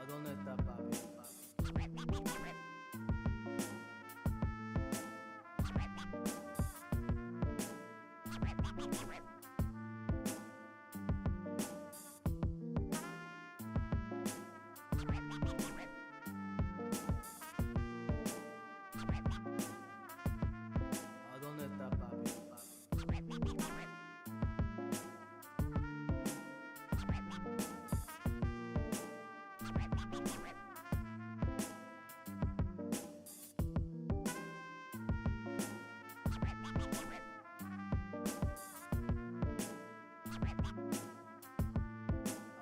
¿A dónde está papi? ¿A dónde está papi?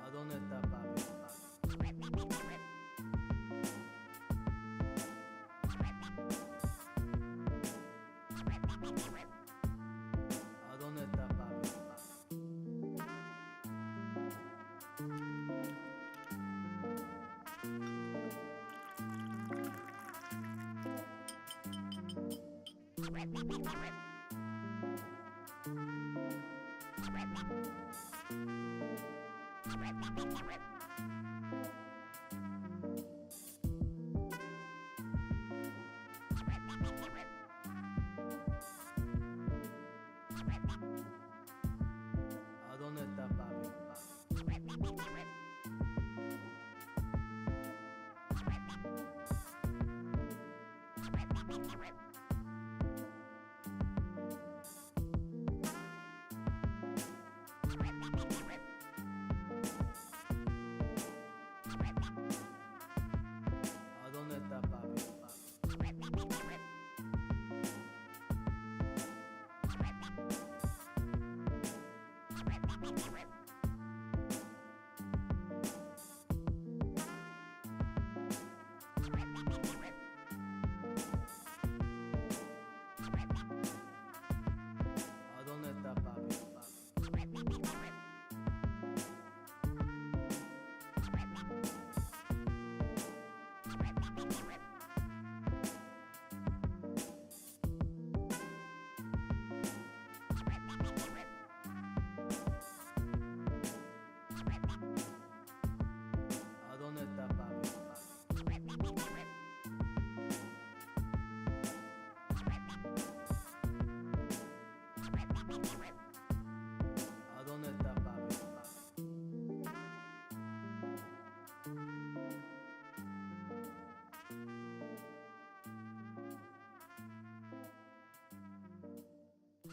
¿A dónde está papi? ¿A dónde está papi? ¿A dónde está papi? ¿A dónde está papi?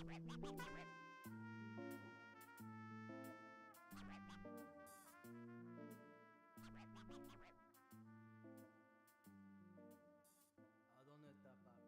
¿A dónde está papi?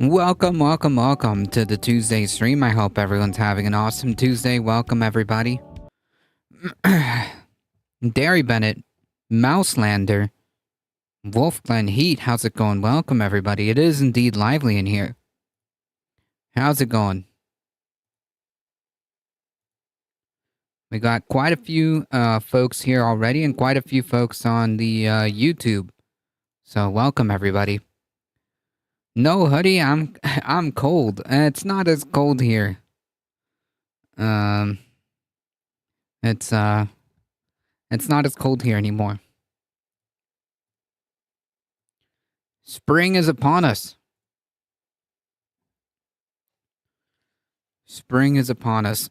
Welcome to the Tuesday stream. I hope everyone's having an awesome Tuesday. Welcome, everybody. Derry Bennett, Mouselander, Wolfglen Heat, how's it going? Welcome, everybody. It is indeed lively in here. How's it going? We got quite a few folks here already and quite a few folks on the YouTube. So welcome, everybody. No hoodie, I'm cold. It's not as cold here. It's not as cold here anymore. Spring is upon us. Spring is upon us.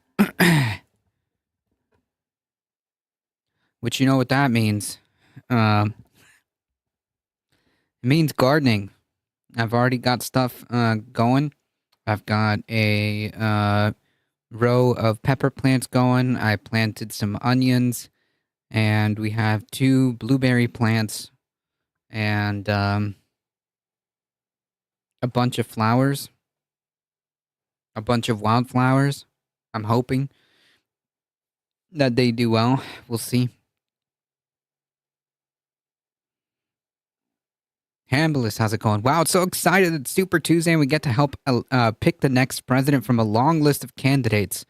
Which you know what that means. It means gardening. I've already got stuff going. I've got a row of pepper plants going. I planted some onions, and we have 2 blueberry plants and a bunch of flowers, a bunch of wildflowers. I'm hoping that they do well. We'll see. Hambliss, how's it going? Wow, it's so excited. It's Super Tuesday and we get to help pick the next president from a long list of candidates.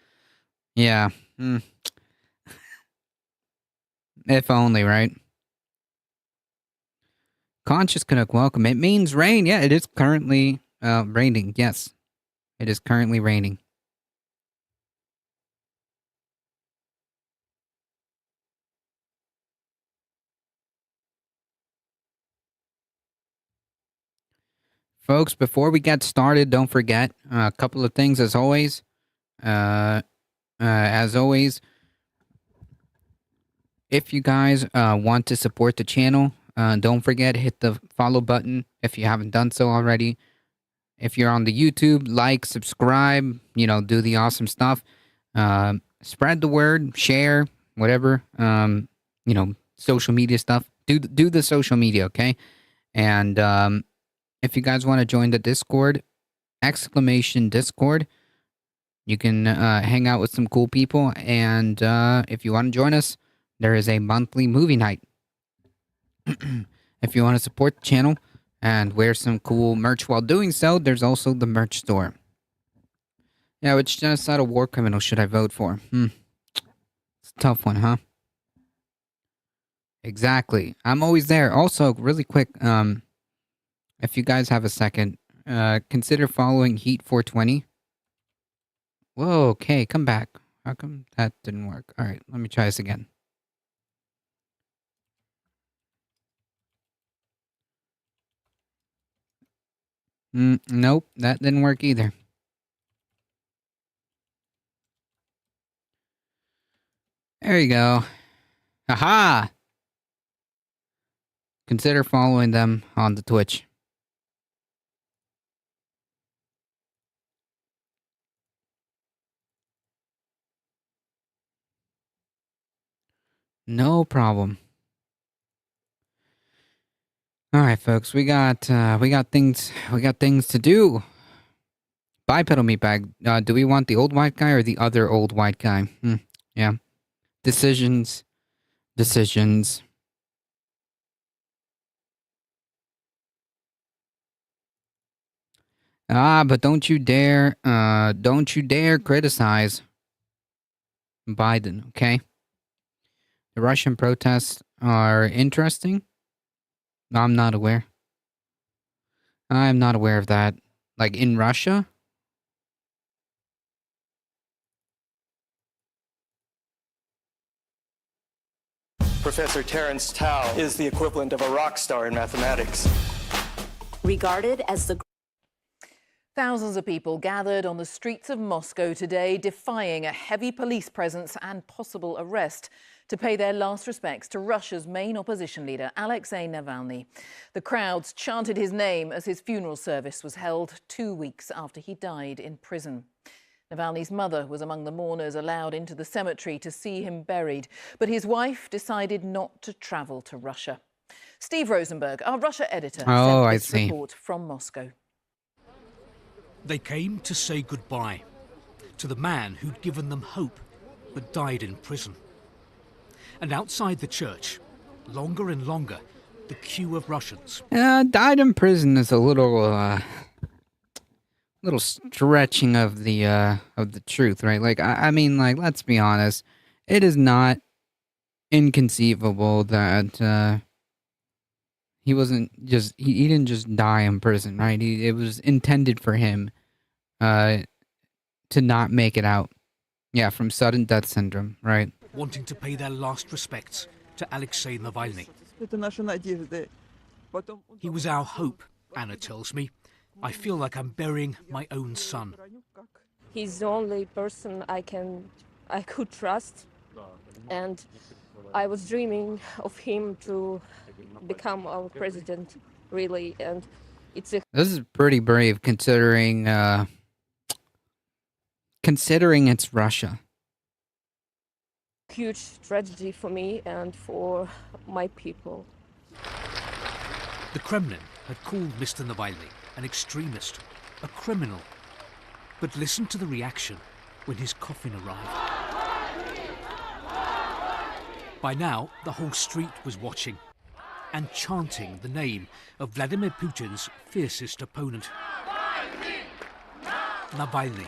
Yeah. If only, right? Conscious Canuck, welcome. It means rain. Yeah, it is currently raining. Yes, it is currently raining. Folks, before we get started, don't forget a couple of things as always. As always, if you guys want to support the channel, don't forget hit the follow button if you haven't done so already. If you're on the YouTube, like, subscribe, do the awesome stuff. Spread the word, share, whatever, social media stuff. Do the social media, okay? And if you guys want to join the Discord, !Discord, you can hang out with some cool people. And if you want to join us, there is a monthly movie night. If you want to support the channel and wear some cool merch while doing so, there's also the merch store. Yeah, which genocidal war criminal should I vote for? It's a tough one, huh? Exactly. I'm always there. Also, really quick, if you guys have a second, consider following Heat 420. Whoa, okay, come back. How come that didn't work? All right, let me try this again. Nope, that didn't work either. There you go. Aha! Consider following them on the Twitch. No problem. All right, folks, we got things to do. Bipedal meatbag. Do we want the old white guy or the other old white guy? Yeah. Decisions. But don't you dare criticize Biden, okay? The Russian protests are interesting. I'm not aware. I'm not aware of that. Like in Russia? Professor Terence Tao is the equivalent of a rock star in mathematics. Regarded as the Thousands of people gathered on the streets of Moscow today, defying a heavy police presence and possible arrest to pay their last respects to Russia's main opposition leader, Alexei Navalny. The crowds chanted his name as his funeral service was held 2 weeks after he died in prison. Navalny's mother was among the mourners allowed into the cemetery to see him buried, but his wife decided not to travel to Russia. Steve Rosenberg, our Russia editor, sent this report from Moscow. They came to say goodbye to the man who'd given them hope but died in prison. And outside the church, longer and longer, the queue of Russians. Died in prison is a little stretching of the truth, right? Like, I mean, like, let's be honest. It is not inconceivable that he didn't just die in prison, right? It was intended for him to not make it out. Yeah, from sudden death syndrome, right? Wanting to pay their last respects to Alexei Navalny. He was our hope, Anna tells me. I feel like I'm burying my own son. He's the only person I could trust, and I was dreaming of him to become our president, really, and this is pretty brave considering considering it's Russia. Huge tragedy for me and for my people. The Kremlin had called Mr. Navalny an extremist, a criminal. But listen to the reaction when his coffin arrived. By now, the whole street was watching and chanting the name of Vladimir Putin's fiercest opponent. Navalny.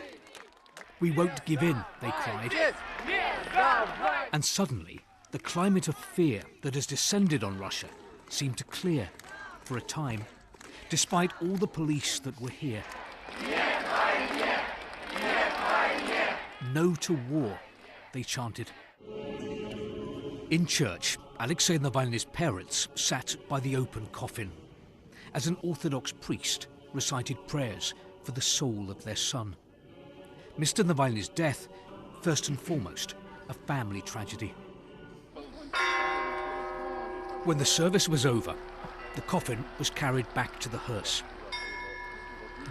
We won't give in, they cried. And suddenly, the climate of fear that has descended on Russia seemed to clear for a time, despite all the police that were here. No to war, they chanted. In church, Alexei Navalny's parents sat by the open coffin as an Orthodox priest recited prayers for the soul of their son. Mr. Navalny's death, first and foremost, a family tragedy. When the service was over, the coffin was carried back to the hearse.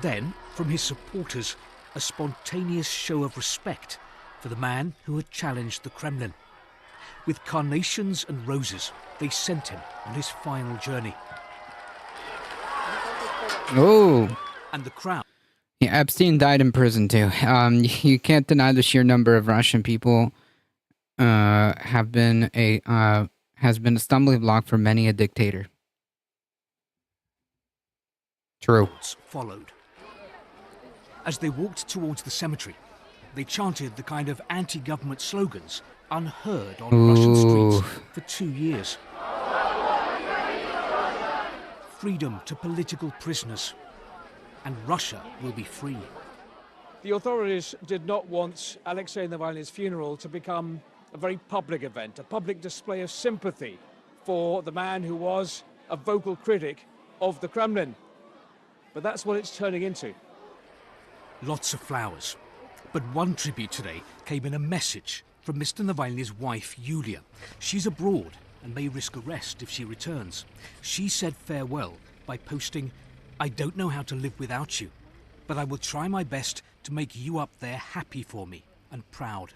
Then, from his supporters, a spontaneous show of respect for the man who had challenged the Kremlin. With carnations and roses, they sent him on his final journey. Oh. And the crowd. Yeah, Epstein died in prison too. You can't deny the sheer number of Russian people has been a stumbling block for many a dictator. True. Followed. As they walked towards the cemetery, they chanted the kind of anti-government slogans unheard on Russian streets for 2 years. Freedom to political prisoners, and Russia will be free. The authorities did not want Alexei Navalny's funeral to become a very public event, a public display of sympathy for the man who was a vocal critic of the Kremlin. But that's what it's turning into. Lots of flowers. But one tribute today came in a message from Mr. Navalny's wife, Yulia. She's abroad and may risk arrest if she returns. She said farewell by posting, "I don't know how to live without you, but I will try my best to make you up there happy for me and proud."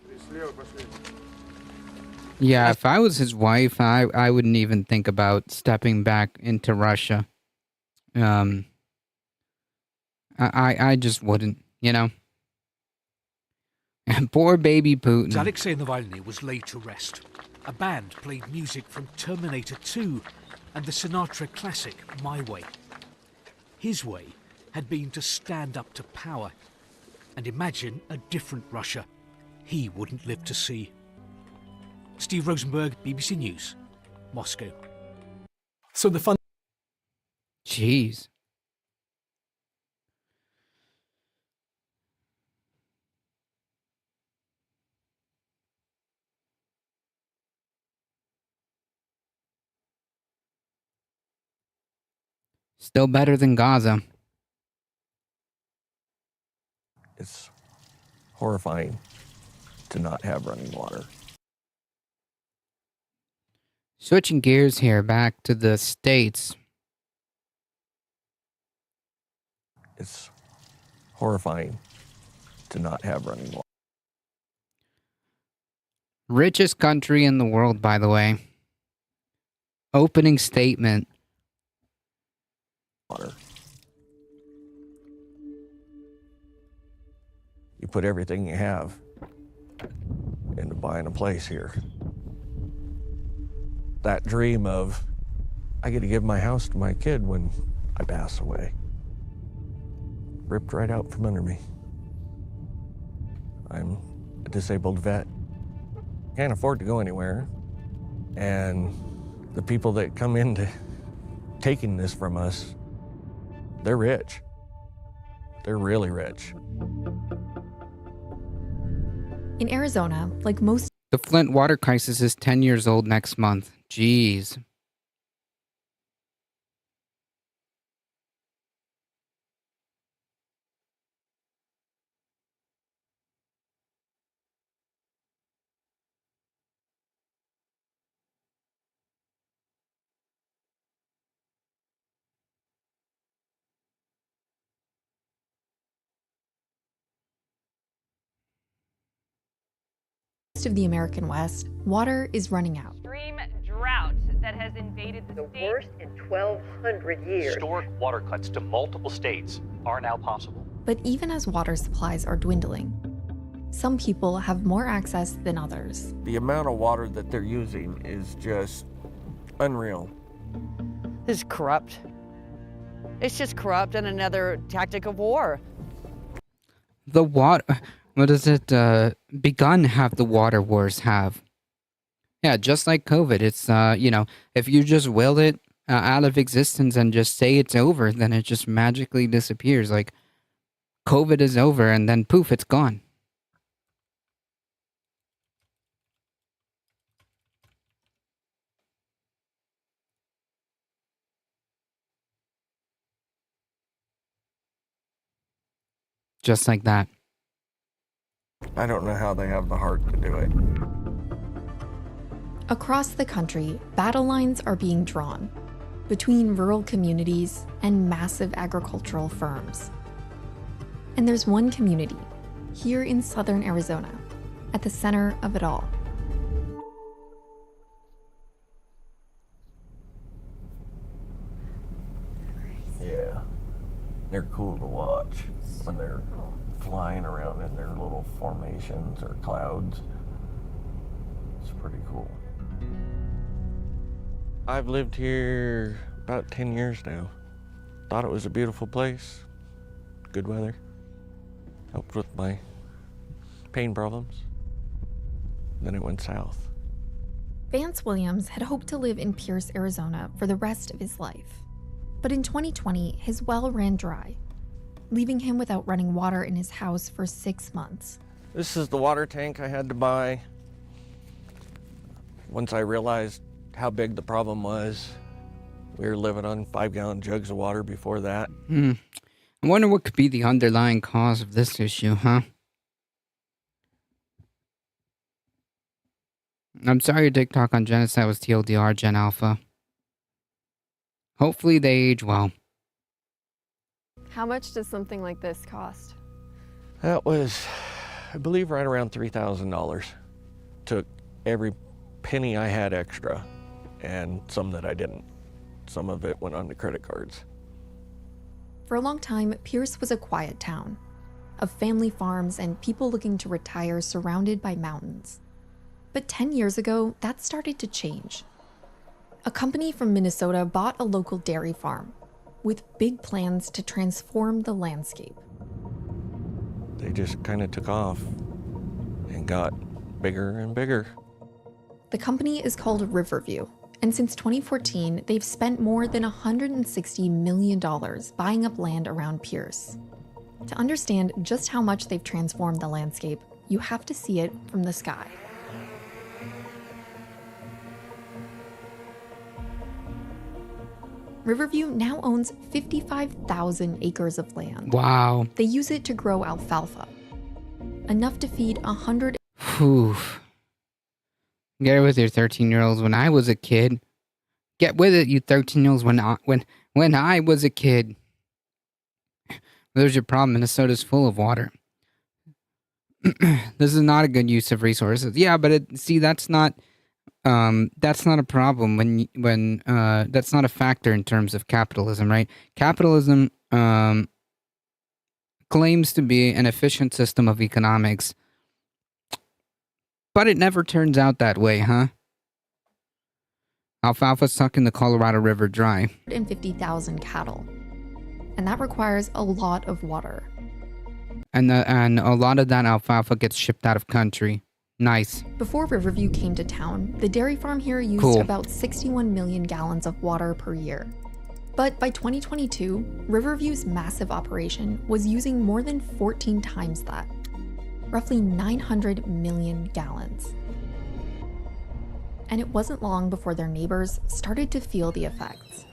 Yeah, if I was his wife, I wouldn't even think about stepping back into Russia. I just wouldn't, you know? Poor baby Putin. Alexei Navalny was laid to rest. A band played music from Terminator 2 and the Sinatra classic My Way. His way had been to stand up to power and imagine a different Russia he wouldn't live to see. Steve Rosenberg, BBC News, Moscow. So the fun. Jeez. Still better than Gaza. It's horrifying to not have running water. Switching gears here back to the States. It's horrifying to not have running water. Richest country in the world, by the way. Opening statement. Water. You put everything you have into buying a place here. That dream of, I get to give my house to my kid when I pass away, ripped right out from under me. I'm a disabled vet. Can't afford to go anywhere. And the people that come into taking this from us, they're rich. They're really rich. In Arizona, like most... The Flint water crisis is 10 years old next month. Jeez. most of the American West, water is running out. Extreme drought that has invaded the state. Worst in 1,200 years. Historic water cuts to multiple states are now possible. But even as water supplies are dwindling, some people have more access than others. The amount of water that they're using is just unreal. This is corrupt. It's just corrupt and another tactic of war. The water... What does it begun have the water wars have? Yeah, just like COVID. It's, if you just will it out of existence and just say it's over, then it just magically disappears. Like, COVID is over and then poof, it's gone. Just like that. I don't know how they have the heart to do it. Across the country, battle lines are being drawn between rural communities and massive agricultural firms. And there's one community here in southern Arizona at the center of it all. Yeah, they're cool to watch when they're flying around in their little formations or clouds. It's pretty cool. I've lived here about 10 years now. Thought it was a beautiful place. Good weather. Helped with my pain problems. Then it went south. Vance Williams had hoped to live in Pierce, Arizona for the rest of his life. But in 2020, his well ran dry, leaving him without running water in his house for 6 months. This is the water tank I had to buy. Once I realized how big the problem was, we were living on 5-gallon jugs of water before that. I wonder what could be the underlying cause of this issue, huh? I'm sorry your TikTok on genocide was TLDR, Gen Alpha. Hopefully they age well. How much does something like this cost? That was, I believe, right around $3,000. Took every penny I had extra and some that I didn't. Some of it went on to credit cards. For a long time, Pierce was a quiet town of family farms and people looking to retire surrounded by mountains. But 10 years ago, that started to change. A company from Minnesota bought a local dairy farm with big plans to transform the landscape. They just kind of took off and got bigger and bigger. The company is called Riverview, and since 2014, they've spent more than $160 million buying up land around Pierce. To understand just how much they've transformed the landscape, you have to see it from the sky. Riverview now owns 55,000 acres of land. Wow. They use it to grow alfalfa, enough to feed 100. Whew. Get it with your 13-year-olds. When I was a kid. Get with it, you 13-year-olds. When I was a kid. There's your problem. Minnesota's full of water. This is not a good use of resources. Yeah, but that's not a problem when that's not a factor in terms of capitalism, right? Capitalism claims to be an efficient system of economics, but it never turns out that way, huh? Alfalfa's sucking the Colorado River dry. 150,000 cattle, and that requires a lot of water. And a lot of that alfalfa gets shipped out of country. Nice. Before Riverview came to town, the dairy farm here used about 61 million gallons of water per year. But by 2022, Riverview's massive operation was using more than 14 times that, roughly 900 million gallons. And it wasn't long before their neighbors started to feel the effects.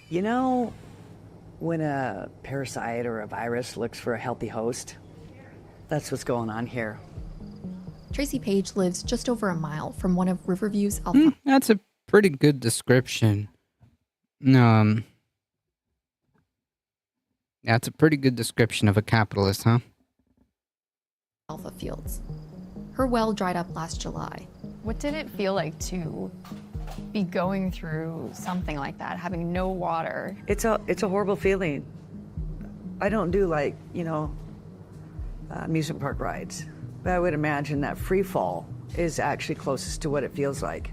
You know, when a parasite or a virus looks for a healthy host, that's what's going on here. Tracy Page lives just over a mile from one of Riverview's alfalfa. That's a pretty good description. That's a pretty good description of a capitalist, huh? Alfalfa fields. Her well dried up last July. What did it feel like to be going through something like that, having no water? It's a horrible feeling. I don't do like, amusement park rides, but I would imagine that free fall is actually closest to what it feels like.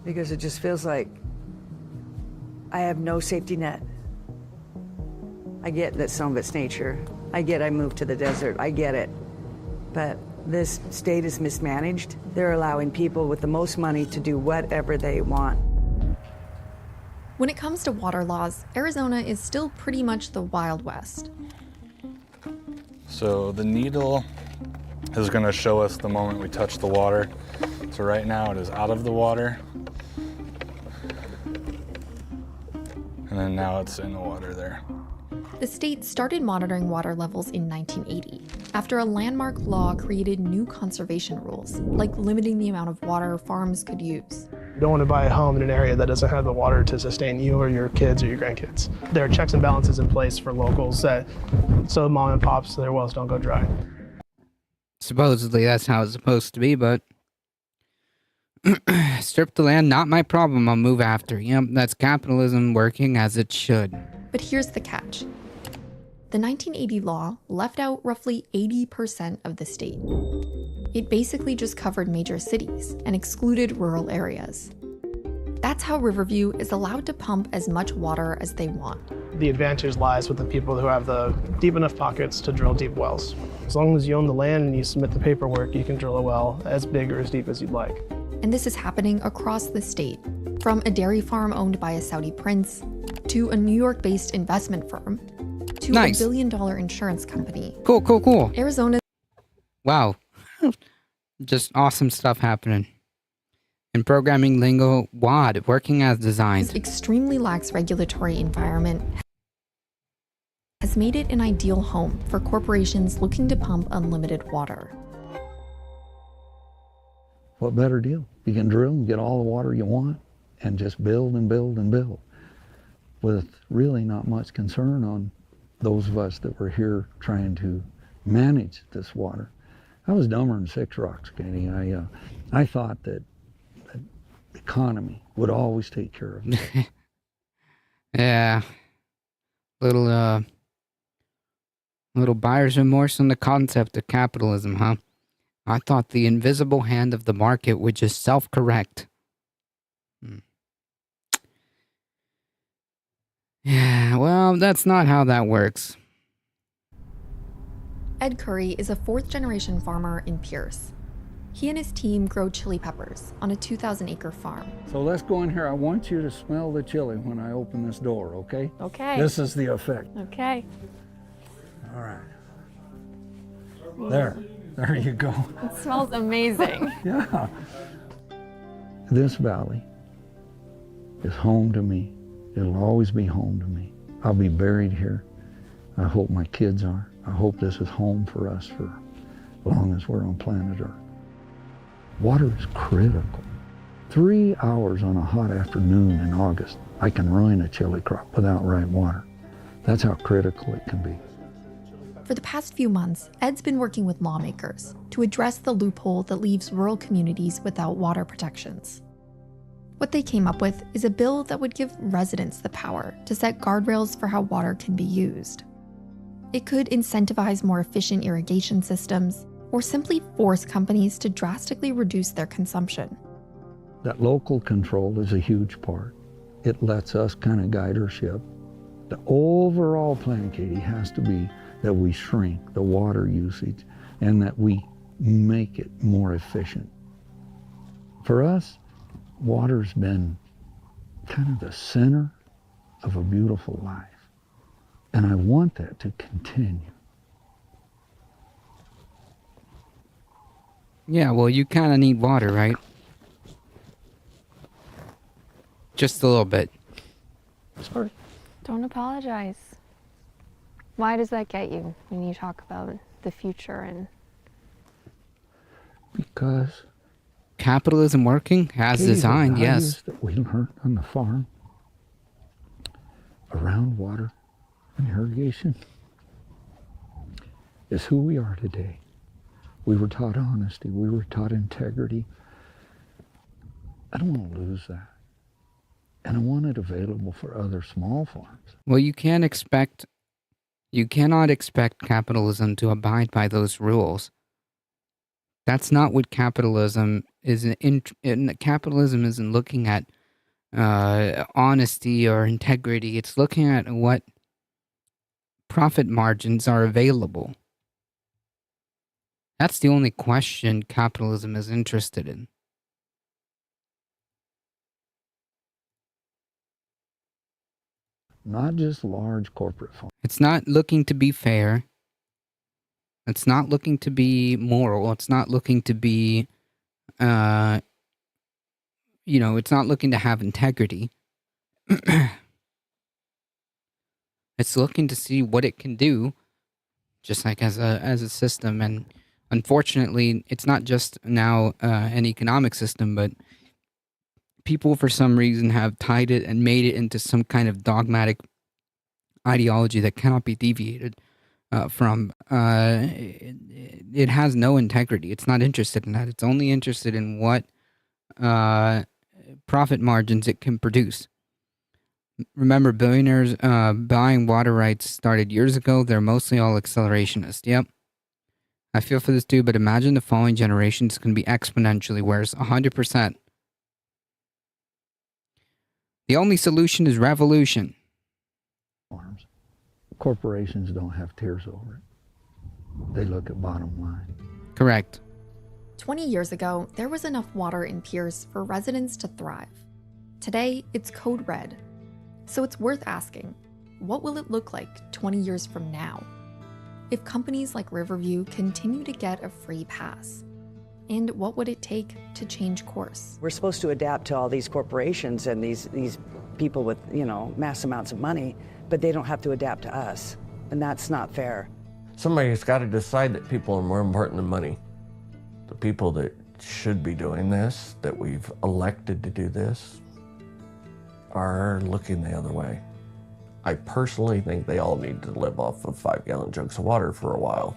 Because it just feels like I have no safety net. I get that some of it's nature. I get I moved to the desert. I get it. But this state is mismanaged. They're allowing people with the most money to do whatever they want. When it comes to water laws, Arizona is still pretty much the Wild West. So the needle is going to show us the moment we touch the water. So right now it is out of the water. And then now it's in the water there. The state started monitoring water levels in 1980 after a landmark law created new conservation rules, like limiting the amount of water farms could use. You don't want to buy a home in an area that doesn't have the water to sustain you or your kids or your grandkids. There are checks and balances in place for locals so mom and pops, their wells don't go dry. Supposedly that's how it's supposed to be, but strip the land, not my problem, I'll move after. Yep, that's capitalism working as it should. But here's the catch. The 1980 law left out roughly 80% of the state. It basically just covered major cities and excluded rural areas. That's how Riverview is allowed to pump as much water as they want. The advantage lies with the people who have the deep enough pockets to drill deep wells. As long as you own the land and you submit the paperwork, you can drill a well as big or as deep as you'd like. And this is happening across the state, from a dairy farm owned by a Saudi prince, to a New York-based investment firm, to Nice. a billion-dollar insurance company. Cool. Arizona. Wow. Just awesome stuff happening. In programming lingo, WAD, working as designed. This extremely lax regulatory environment has made it an ideal home for corporations looking to pump unlimited water. What better deal? You can drill and get all the water you want and just build and build and build with really not much concern on those of us that were here trying to manage this water. I was dumber than six rocks, Katie. I thought that the economy would always take care of it. Yeah. Little buyer's remorse on the concept of capitalism, huh? I thought the invisible hand of the market would just self-correct. Yeah, well, that's not how that works. Ed Curry is a fourth-generation farmer in Pierce. He and his team grow chili peppers on a 2,000-acre farm. So let's go in here. I want you to smell the chili when I open this door, okay? Okay. This is the effect. Okay. All right. There you go. It smells amazing. Yeah. This valley is home to me. It'll always be home to me. I'll be buried here. I hope my kids are. I hope this is home for us for as long as we're on planet Earth. Water is critical. 3 hours on a hot afternoon in August, I can ruin a chili crop without right water. That's how critical it can be. For the past few months, Ed's been working with lawmakers to address the loophole that leaves rural communities without water protections. What they came up with is a bill that would give residents the power to set guardrails for how water can be used. It could incentivize more efficient irrigation systems, or simply force companies to drastically reduce their consumption. That local control is a huge part. It lets us kind of guide our ship. The overall plan, Katie, has to be that we shrink the water usage and that we make it more efficient. For us, water's been kind of the center of a beautiful life. And I want that to continue. Yeah, well, you kind of need water, right? Just a little bit. Sorry. Don't apologize. Why does that get you when you talk about the future and... Because capitalism working as designed, yes. That we learned on the farm around water and irrigation is who we are today. We were taught honesty. We were taught integrity. I don't want to lose that. And I want it available for other small farms. Well, you cannot expect capitalism to abide by those rules. That's not what capitalism is. Capitalism isn't looking at honesty or integrity. It's looking at what profit margins are available. That's the only question capitalism is interested in. Not just large corporate farms. It's not looking to be fair. It's not looking to be moral. It's not looking to be, it's not looking to have integrity. It's looking to see what it can do, just like as a system. And unfortunately, it's not just now an economic system, but people for some reason have tied it and made it into some kind of dogmatic ideology that cannot be deviated from. It has no integrity. It's not interested in that. It's only interested in what profit margins it can produce. Remember, billionaires buying water rights started years ago. They're mostly all accelerationist. Yep. I feel for this dude, but imagine the following generations can be exponentially worse. 100%. The only solution is revolution. Farms. Corporations don't have tears over it. They look at bottom line. Correct. 20 years ago, there was enough water in Pierce for residents to thrive. Today, it's code red. So it's worth asking, what will it look like 20 years from now? If companies like Riverview continue to get a free pass? And what would it take to change course? We're supposed to adapt to all these corporations and these people with, mass amounts of money, but they don't have to adapt to us. And that's not fair. Somebody's got to decide that people are more important than money. The people that should be doing this, that we've elected to do this, are looking the other way. I personally think they all need to live off of 5-gallon jugs of water for a while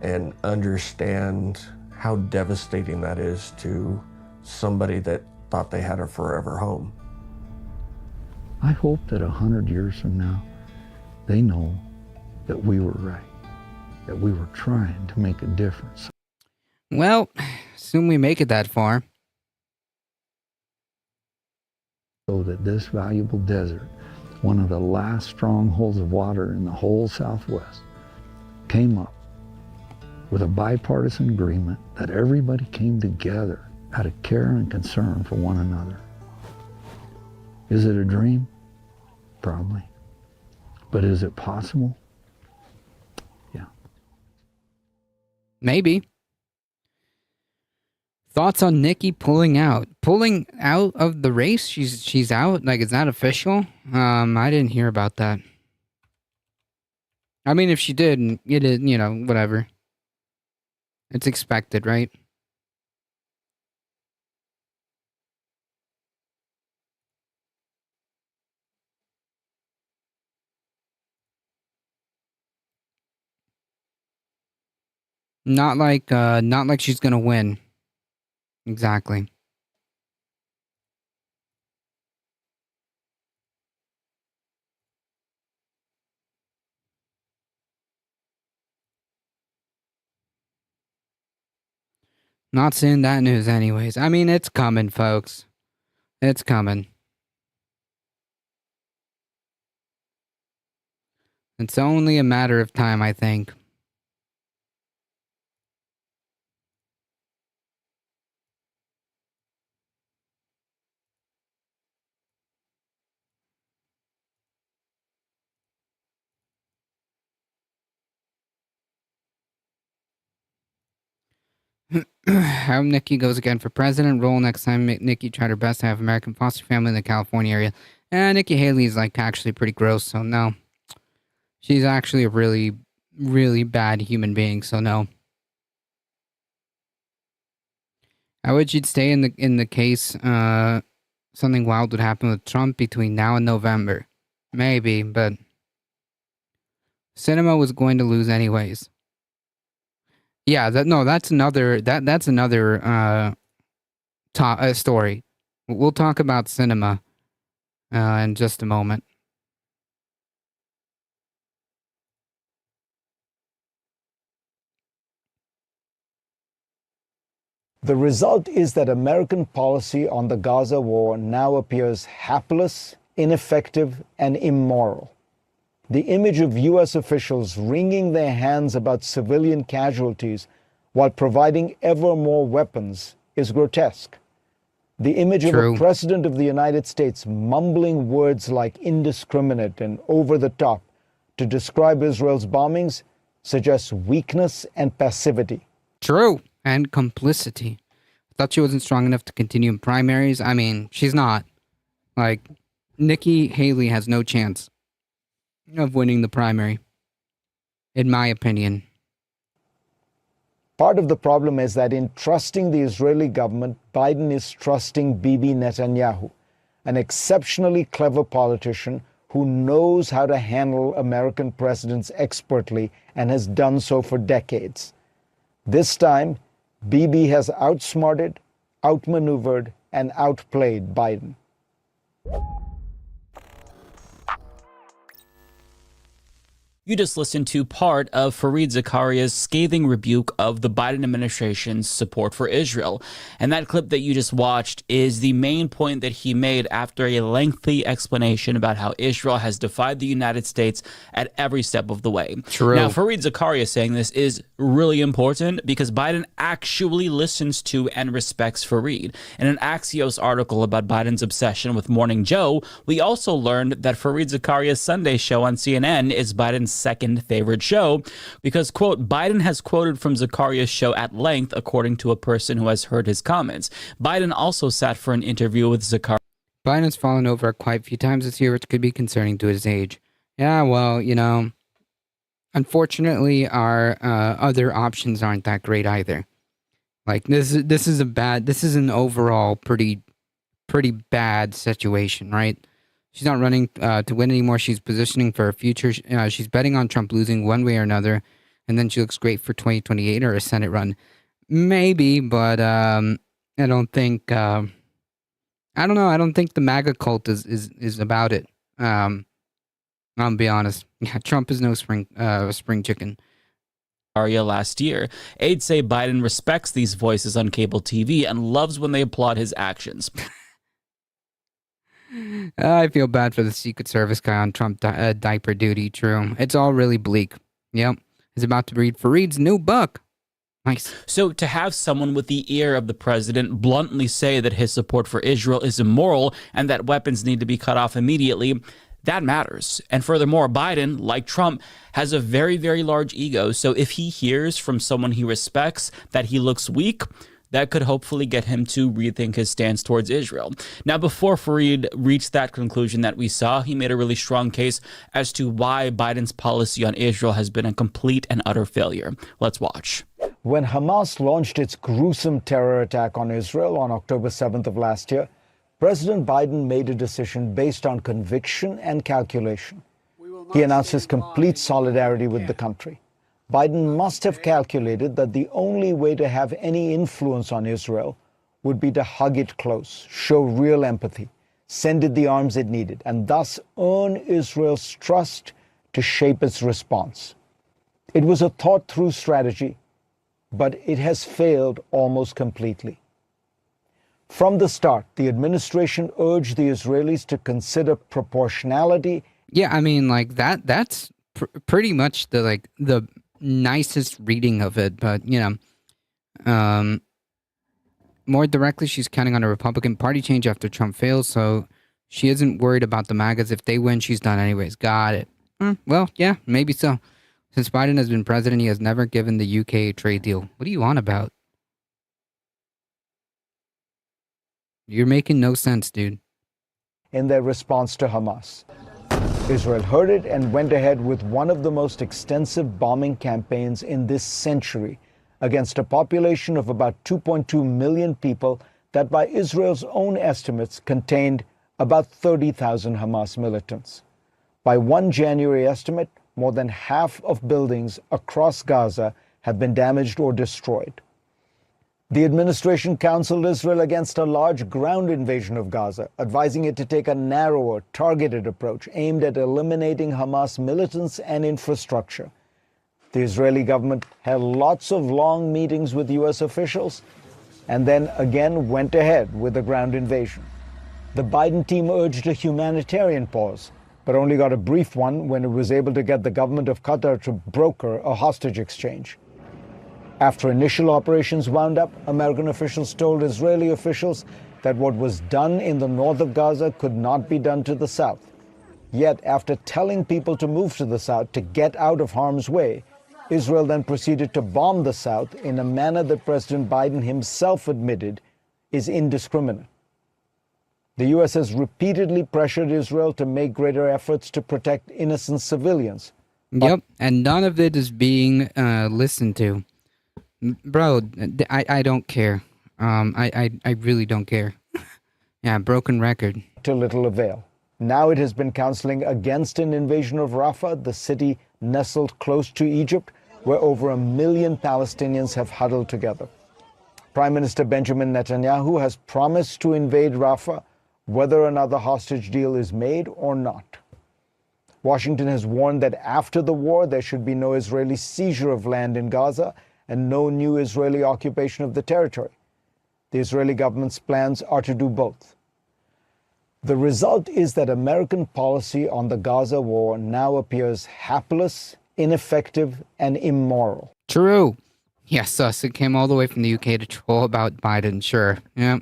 and understand how devastating that is to somebody that thought they had a forever home. I hope that 100 years from now, they know that we were right, that we were trying to make a difference. Well, soon we make it that far. So that this valuable desert, one of the last strongholds of water in the whole Southwest, came up with a bipartisan agreement that everybody came together out of care and concern for one another. Is it a dream? Probably. But is it possible? Yeah. Maybe. Thoughts on Nikki pulling out? Pulling out of the race? She's out? Like, is that official? I didn't hear about that. I mean, if she did, it is, whatever. It's expected, right? Not like she's gonna win. Exactly. Not seeing that news anyways. I mean, it's coming, folks. It's coming. It's only a matter of time, I think. How Nikki goes again for president role next time. Nikki tried her best to have American foster family in the California area. And Nikki Haley is actually pretty gross, so no. She's actually a really, really bad human being, so no. I wish she'd stay in the case something wild would happen with Trump between now and November. Maybe, but Sinema was going to lose anyways. Yeah, that's another story. We'll talk about cinema in just a moment. The result is that American policy on the Gaza war now appears hapless, ineffective, and immoral. The image of U.S. officials wringing their hands about civilian casualties while providing ever more weapons is grotesque. The image of a president of the United States mumbling words like indiscriminate and over the top to describe Israel's bombings suggests weakness and passivity. True. And complicity. I thought she wasn't strong enough to continue in primaries. I mean, she's not. Like, Nikki Haley has no chance of winning the primary, in my opinion. Part of the problem is that in trusting the Israeli government, Biden is trusting Bibi Netanyahu, an exceptionally clever politician who knows how to handle American presidents expertly and has done so for decades. This time, Bibi has outsmarted, outmaneuvered, and outplayed Biden. You just listened to part of Fareed Zakaria's scathing rebuke of the Biden administration's support for Israel. And that clip that you just watched is the main point that he made after a lengthy explanation about how Israel has defied the United States at every step of the way. True. Now, Fareed Zakaria saying this is really important because Biden actually listens to and respects Fareed. In an Axios article about Biden's obsession with Morning Joe, we also learned that Fareed Zakaria's Sunday show on CNN is Biden's second favorite show because, quote, Biden has quoted from Zakaria's show at length, according to a person who has heard his comments. Biden also sat for an interview with Zakaria. Biden's fallen over quite a few times this year, which could be concerning to his age. Yeah, well, you know, unfortunately, our other options aren't that great either. Like, this is an overall pretty bad situation, right? She's not running to win anymore. She's positioning for a future. She's betting on Trump losing one way or another, and then she looks great for 2028 or a Senate run. Maybe, but I don't think. I don't know. I don't think the MAGA cult is about it. I'll be honest. Yeah, Trump is no spring chicken. Last year, aides say Biden respects these voices on cable TV and loves when they applaud his actions. I feel bad for the Secret Service guy on Trump diaper duty. True. It's all really bleak. Yep. He's about to read Fareed's new book. Nice. So to have someone with the ear of the president bluntly say that his support for Israel is immoral and that weapons need to be cut off immediately, that matters. And furthermore, Biden, like Trump, has a very, very large ego. So if he hears from someone he respects that he looks weak, that could hopefully get him to rethink his stance towards Israel. Now, before Fareed reached that conclusion that we saw, he made a really strong case as to why Biden's policy on Israel has been a complete and utter failure. Let's watch. When Hamas launched its gruesome terror attack on Israel on October 7th of last year, President Biden made a decision based on conviction and calculation. He announced his complete solidarity with the country. Biden must have calculated that the only way to have any influence on Israel would be to hug it close, show real empathy, send it the arms it needed, and thus earn Israel's trust to shape its response. It was a thought-through strategy, but it has failed almost completely. From the start, the administration urged the Israelis to consider proportionality. Yeah, I mean, like that's pretty much the nicest reading of it, but more directly, she's counting on a Republican Party change after Trump fails, so she isn't worried about the MAGAs. If they win, she's done anyways. Got it. Well, yeah, maybe so. Since Biden has been president, he has never given the UK a trade deal. What are you on about? You're making no sense, dude. In their response to Hamas. Israel heard it and went ahead with one of the most extensive bombing campaigns in this century against a population of about 2.2 million people that by Israel's own estimates contained about 30,000 Hamas militants. By one January estimate, more than half of buildings across Gaza have been damaged or destroyed. The administration counseled Israel against a large ground invasion of Gaza, advising it to take a narrower, targeted approach aimed at eliminating Hamas militants and infrastructure. The Israeli government had lots of long meetings with U.S. officials and then again went ahead with the ground invasion. The Biden team urged a humanitarian pause, but only got a brief one when it was able to get the government of Qatar to broker a hostage exchange. After initial operations wound up, American officials told Israeli officials that what was done in the north of Gaza could not be done to the south. Yet, after telling people to move to the south to get out of harm's way, Israel then proceeded to bomb the south in a manner that President Biden himself admitted is indiscriminate. The U.S. has repeatedly pressured Israel to make greater efforts to protect innocent civilians. Yep, and none of it is being listened to. Bro, I don't care. I really don't care. Yeah, broken record. To little avail. Now it has been counseling against an invasion of Rafah, the city nestled close to Egypt, where over 1 million Palestinians have huddled together. Prime Minister Benjamin Netanyahu has promised to invade Rafah, whether another hostage deal is made or not. Washington has warned that after the war, there should be no Israeli seizure of land in Gaza and no new Israeli occupation of the territory. The Israeli government's plans are to do both. The result is that American policy on the Gaza war now appears hapless, ineffective, and immoral. True. Yes, it came all the way from the UK to troll about Biden, sure. Yeah.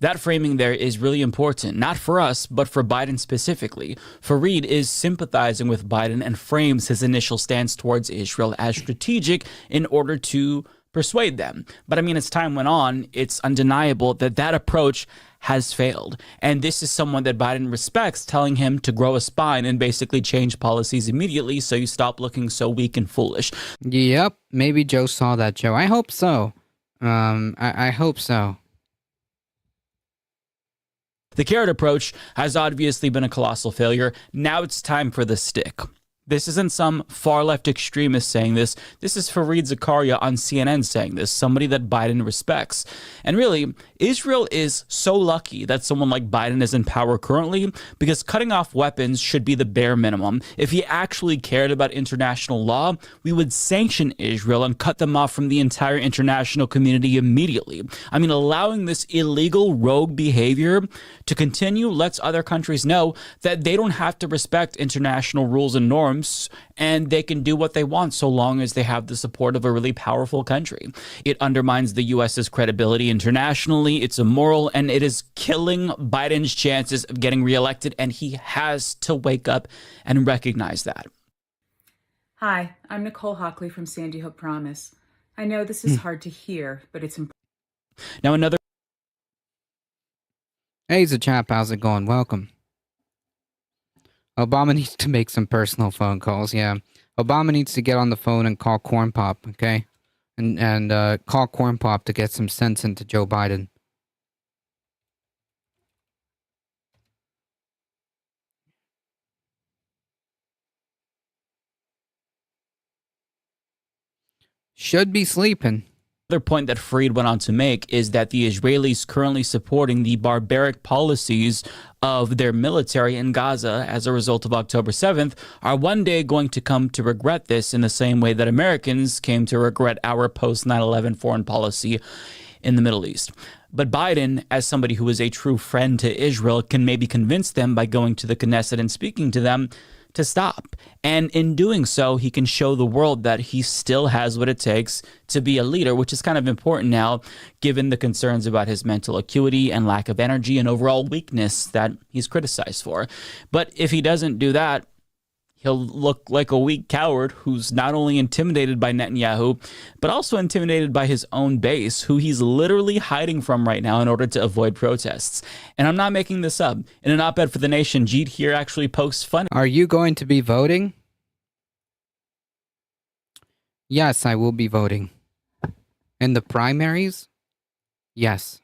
That framing there is really important, not for us, but for Biden specifically. Fareed is sympathizing with Biden and frames his initial stance towards Israel as strategic in order to persuade them. But I mean, as time went on, it's undeniable that that approach has failed. And this is someone that Biden respects, telling him to grow a spine and basically change policies immediately so you stop looking so weak and foolish. Yep, maybe Joe saw that, Joe. I hope so. I hope so. The carrot approach has obviously been a colossal failure. Now it's time for the stick. This isn't some far-left extremist saying this. This is Fareed Zakaria on CNN saying this, somebody that Biden respects. And really, Israel is so lucky that someone like Biden is in power currently, because cutting off weapons should be the bare minimum. If he actually cared about international law, we would sanction Israel and cut them off from the entire international community immediately. I mean, allowing this illegal rogue behavior to continue lets other countries know that they don't have to respect international rules and norms, and they can do what they want so long as they have the support of a really powerful country. It undermines the U.S.'s credibility internationally, it's immoral, and it is killing Biden's chances of getting reelected, and he has to wake up and recognize that. Hi, I'm Nicole Hockley from Sandy Hook Promise. I know this is hard to hear, but it's important. Now another... Hey, Zachap, how's it going? Welcome. Obama needs to make some personal phone calls, yeah. Obama needs to get on the phone and call Corn Pop, okay? And call Corn Pop to get some sense into Joe Biden. Should be sleeping. Another point that Fareed went on to make is that the Israelis currently supporting the barbaric policies of their military in Gaza as a result of October 7th are one day going to come to regret this in the same way that Americans came to regret our post 9/11 foreign policy in the Middle East. But Biden, as somebody who is a true friend to Israel, can maybe convince them by going to the Knesset and speaking to them to stop. And in doing so, he can show the world that he still has what it takes to be a leader, which is kind of important now, given the concerns about his mental acuity and lack of energy and overall weakness that he's criticized for. But if he doesn't do that, he'll look like a weak coward who's not only intimidated by Netanyahu, but also intimidated by his own base, who he's literally hiding from right now in order to avoid protests. And I'm not making this up. In an op-ed for The Nation, Jeet here actually posts fun. Are you going to be voting? Yes, I will be voting. In the primaries? Yes.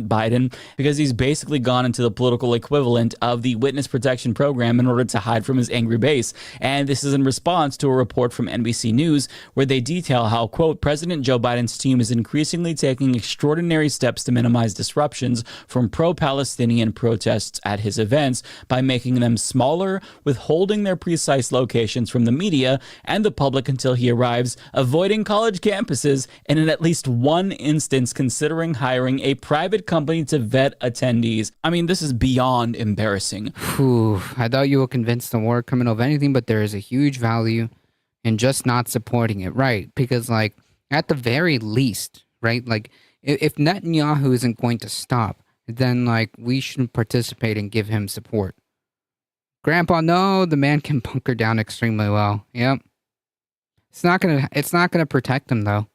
Biden, because he's basically gone into the political equivalent of the witness protection program in order to hide from his angry base. And this is in response to a report from NBC News where they detail how, quote, President Joe Biden's team is increasingly taking extraordinary steps to minimize disruptions from pro-Palestinian protests at his events by making them smaller, withholding their precise locations from the media and the public until he arrives, avoiding college campuses, and in at least one instance considering hiring a private company to vet attendees. I mean, this is beyond embarrassing. Whew, I thought you were convinced the war criminal of anything, but there is a huge value in just not supporting it, right? Because, like, at the very least, right, like, if Netanyahu isn't going to stop, then, like, we shouldn't participate and give him support. Grandpa, no, the man can bunker down extremely well. Yep. It's not gonna protect him, though.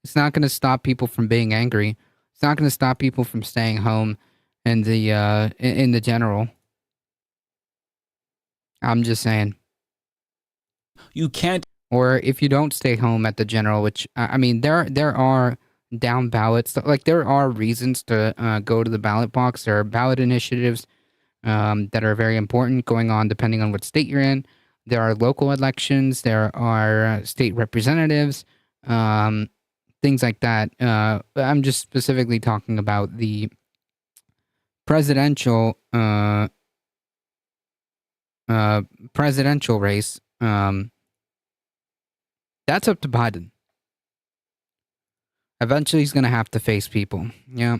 It's not gonna stop people from being angry. It's not going to stop people from staying home in the general. I'm just saying. You can't. Or if you don't stay home at the general, which, I mean, there are down ballots. Like, there are reasons to go to the ballot box. There are ballot initiatives that are very important going on depending on what state you're in. There are local elections. There are state representatives. Things like that. I'm just specifically talking about the presidential race. That's up to Biden. Eventually, he's going to have to face people. Yeah.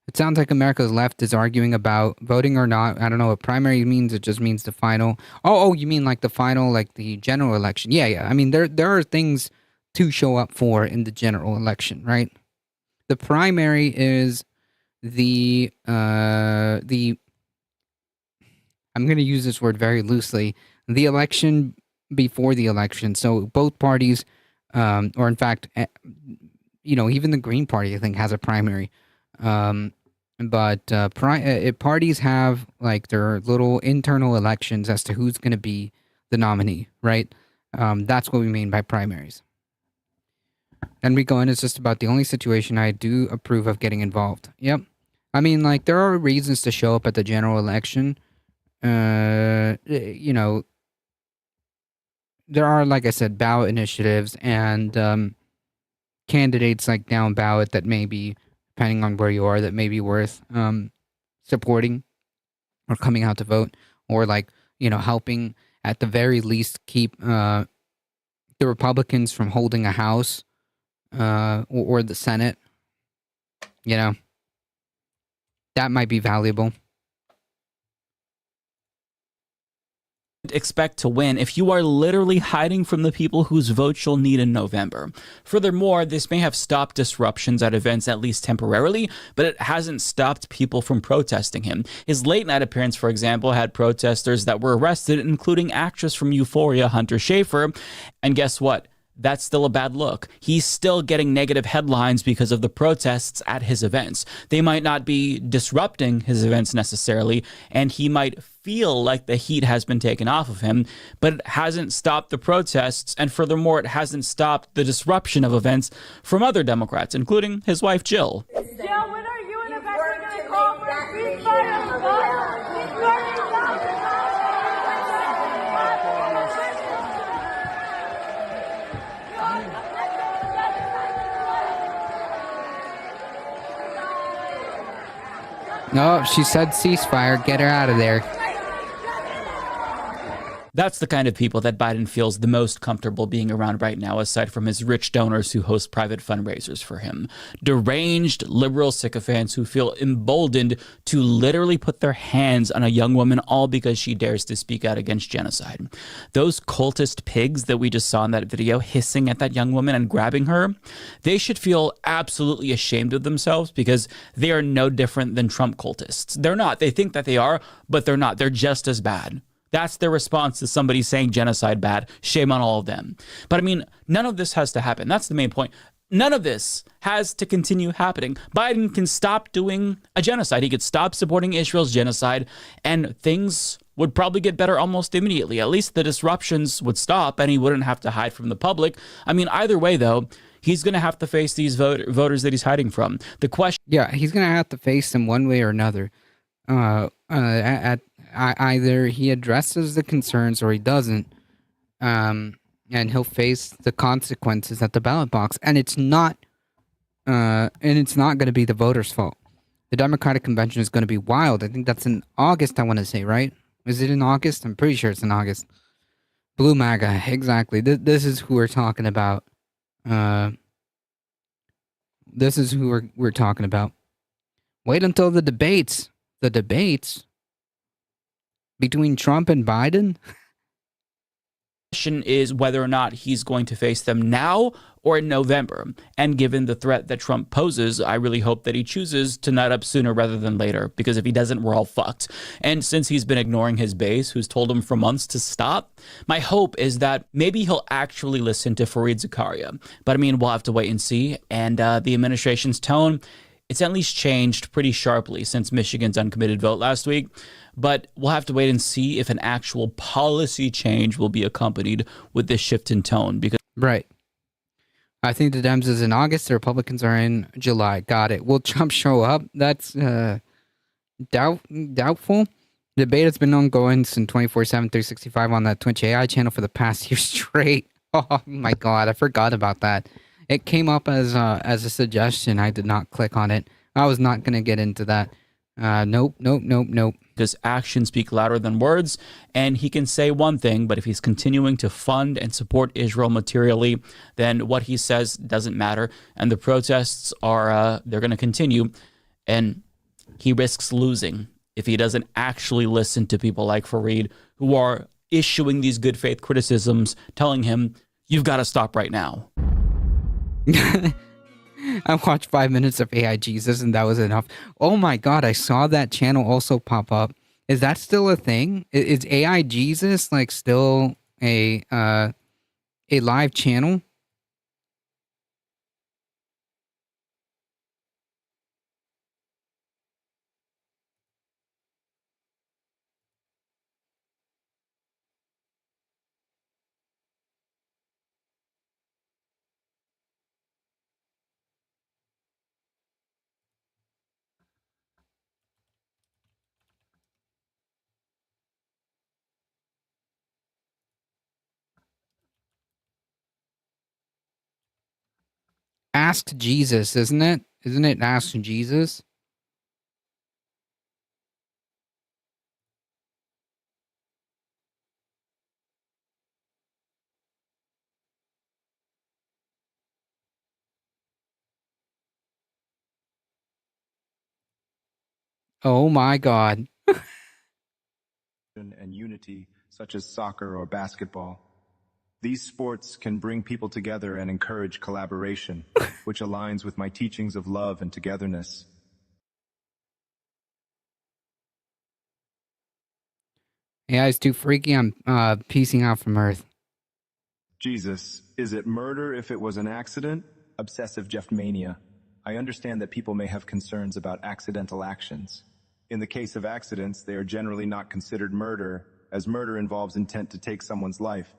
It sounds like America's left is arguing about voting or not. I don't know what primary means. It just means the final. Oh, you mean like the final, like the general election? Yeah. I mean, there are things to show up for in the general election, right? The primary is the I'm going to use this word very loosely, the election before the election. So both parties, or in fact, even the Green Party, I think, has a primary. But parties have like their little internal elections as to who's going to be the nominee, right? That's what we mean by primaries. Then we go in, it's just about the only situation I do approve of getting involved. Yep. I mean, like, there are reasons to show up at the general election. There are, like I said, ballot initiatives and candidates like down ballot that may be, depending on where you are, that may be worth supporting or coming out to vote, or like, helping at the very least keep the Republicans from holding a House or the Senate. That might be valuable. Expect to win if you are literally hiding from the people whose votes you'll need in November. Furthermore, this may have stopped disruptions at events at least temporarily, but it hasn't stopped people from protesting him. His late night appearance, for example, had protesters that were arrested, including actress from Euphoria, Hunter Schafer. And guess what? That's still a bad look. He's still getting negative headlines because of the protests at his events. They might not be disrupting his events necessarily, and he might feel like the heat has been taken off of him, but it hasn't stopped the protests, and furthermore, it hasn't stopped the disruption of events from other Democrats, including his wife, Jill. Jill, when are you and the rest going to call for a ceasefire? No, she said ceasefire. Get her out of there. That's the kind of people that Biden feels the most comfortable being around right now, aside from his rich donors who host private fundraisers for him. Deranged liberal sycophants who feel emboldened to literally put their hands on a young woman all because she dares to speak out against genocide. Those cultist pigs that we just saw in that video hissing at that young woman and grabbing her, they should feel absolutely ashamed of themselves because they are no different than Trump cultists. They're not. They think that they are, but they're not. They're just as bad. That's their response to somebody saying genocide bad. Shame on all of them. But I mean, none of this has to happen. That's the main point. None of this has to continue happening. Biden can stop doing a genocide. He could stop supporting Israel's genocide, and things would probably get better almost immediately. At least the disruptions would stop, and he wouldn't have to hide from the public. I mean, either way, though, he's going to have to face these voters that he's hiding from. The question... Yeah, he's going to have to face them one way or another. Either he addresses the concerns or he doesn't. And he'll face the consequences at the ballot box. And it's not going to be the voters' fault. The Democratic Convention is going to be wild. I think that's in August, I want to say, right? Is it in August? I'm pretty sure it's in August. Blue MAGA, exactly. This is who we're talking about. This is who we're talking about. Wait until the debates. The debates between Trump and Biden? Question is whether or not he's going to face them now or in November. And given the threat that Trump poses, I really hope that he chooses to nut up sooner rather than later, because if he doesn't, we're all fucked. And since he's been ignoring his base, who's told him for months to stop, my hope is that maybe he'll actually listen to Fareed Zakaria. But I mean, we'll have to wait and see. And the administration's tone, it's at least changed pretty sharply since Michigan's uncommitted vote last week. But we'll have to wait and see if an actual policy change will be accompanied with this shift in tone. Because right. I think the Dems is in August. The Republicans are in July. Got it. Will Trump show up? That's doubtful. The debate has been ongoing since 24/7, 365 on that Twitch AI channel for the past year straight. Oh my God, I forgot about that. It came up as a suggestion. I did not click on it. I was not going to get into that. Nope. Because actions speak louder than words, and he can say one thing, but if he's continuing to fund and support Israel materially, then what he says doesn't matter, and the protests are they're going to continue, and he risks losing if he doesn't actually listen to people like Fareed, who are issuing these good faith criticisms, telling him, you've got to stop right now. I watched 5 minutes of AI Jesus and that was enough. Oh my God, I saw that channel also pop up. Is that still a thing? Is AI Jesus like still a live channel? Ask Jesus, isn't it? Isn't it Ask Jesus? Oh my God. And unity, such as soccer or basketball. These sports can bring people together and encourage collaboration, which aligns with my teachings of love and togetherness. AI is too freaky. I'm piecing out from Earth. Jesus, is it murder if it was an accident? Obsessive Jeff mania. I understand that people may have concerns about accidental actions. In the case of accidents, they are generally not considered murder, as murder involves intent to take someone's life.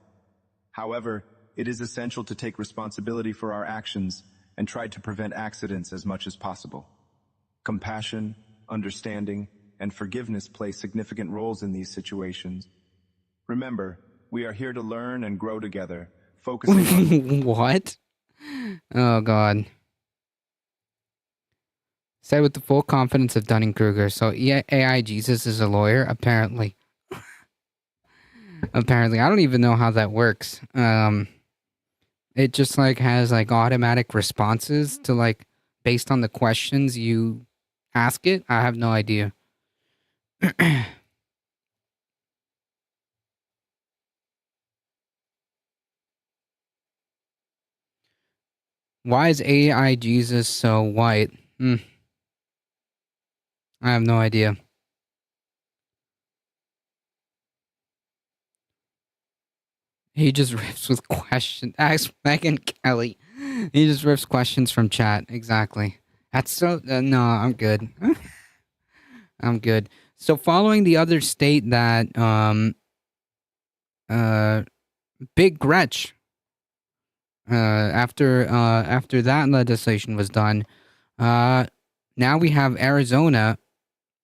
However, it is essential to take responsibility for our actions and try to prevent accidents as much as possible. Compassion, understanding, and forgiveness play significant roles in these situations. Remember, we are here to learn and grow together, focusing on... What? Oh, God. Said with the full confidence of Dunning-Kruger. So AI Jesus is a lawyer, apparently. Apparently. I don't even know how that works. It just like has like automatic responses to like based on the questions you ask it. I have no idea. Why is AI Jesus so white? I have no idea. He just riffs with questions. Ask Megyn Kelly. He just riffs questions from chat. Exactly. That's so... no, I'm good. I'm good. So following the other state that... Big Gretch After that legislation was done, now we have Arizona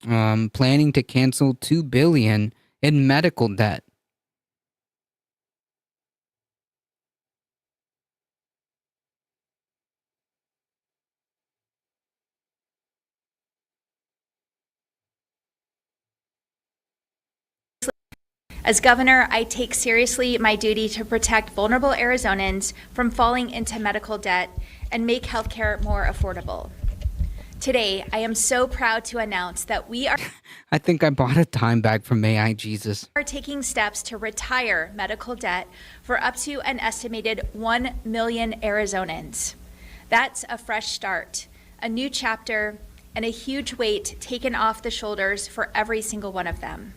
planning to cancel $2 billion in medical debt. As governor, I take seriously my duty to protect vulnerable Arizonans from falling into medical debt and make healthcare more affordable. Today, I am so proud to announce that we are I think I bought a time bag from May I Jesus. taking steps to retire medical debt for up to an estimated 1 million Arizonans. That's a fresh start, a new chapter, and a huge weight taken off the shoulders for every single one of them.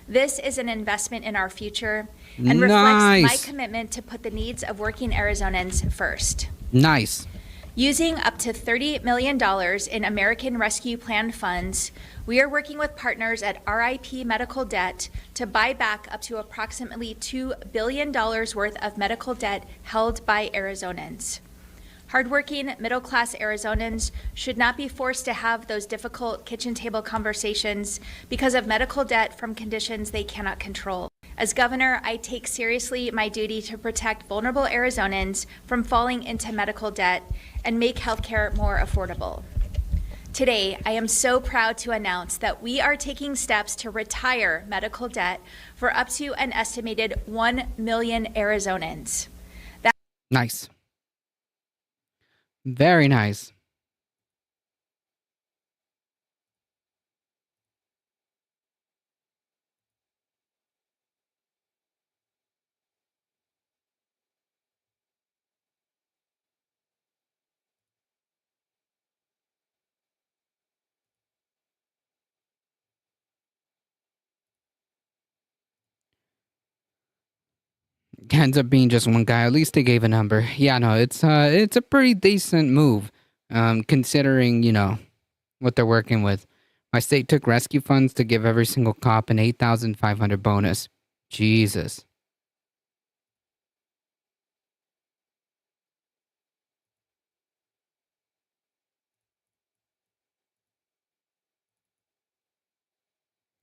This is an investment in our future and reflects my commitment to put the needs of working Arizonans first. Nice. Using up to $30 million in American Rescue Plan funds, we are working with partners at RIP Medical Debt to buy back up to approximately $2 billion worth of medical debt held by Arizonans. Hardworking, middle-class Arizonans should not be forced to have those difficult kitchen table conversations because of medical debt from conditions they cannot control. As governor, I take seriously my duty to protect vulnerable Arizonans from falling into medical debt and make healthcare more affordable. Today, I am so proud to announce that we are taking steps to retire medical debt for up to an estimated 1 million Arizonans. Nice. Very nice. Ends up being just one guy. At least they gave a number. Yeah, no, it's a pretty decent move, considering, you know, what they're working with. My state took rescue funds to give every single cop an $8,500 bonus. Jesus.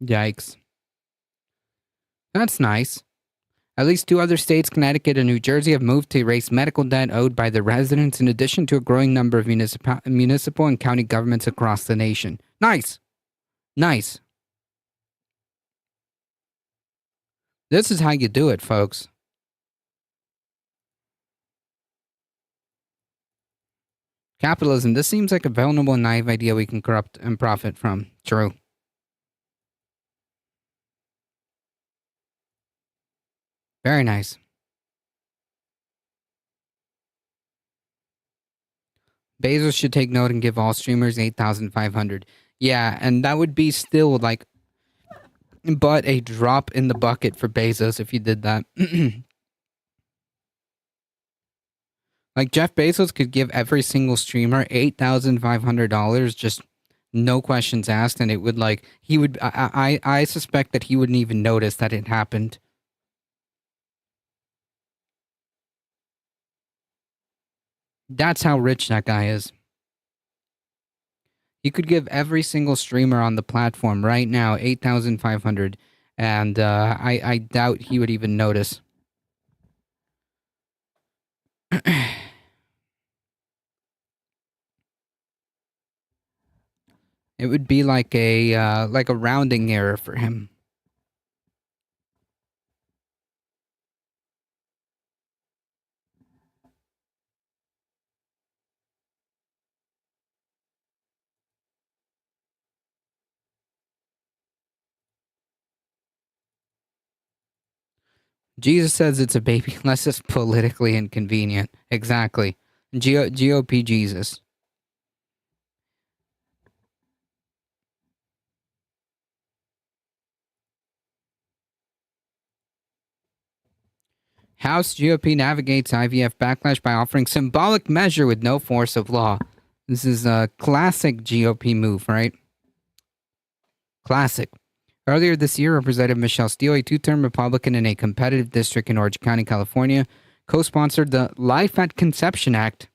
Yikes. That's nice. At least 2 other states, Connecticut and New Jersey, have moved to erase medical debt owed by their residents, in addition to a growing number of municipal and county governments across the nation. Nice. Nice. This is how you do it, folks. Capitalism. This seems like a vulnerable and naive idea we can corrupt and profit from. True. Very nice. Bezos should take note and give all streamers 8,500. Yeah, and that would be still like, but a drop in the bucket for Bezos if you did that. Like Jeff Bezos could give every single streamer $8,500, just no questions asked, and it would like he would. I suspect that he wouldn't even notice that it happened. That's how rich that guy is. You could give every single streamer on the platform right now 8,500, and I doubt he would even notice. It would be like a rounding error for him. Jesus says it's a baby unless it's politically inconvenient. Exactly. GOP Jesus. House GOP navigates IVF backlash by offering symbolic measure with no force of law. This is a classic GOP move, right? Classic. Earlier this year, Representative Michelle Steele, a 2-term Republican in a competitive district in Orange County, California, co-sponsored the Life at Conception Act.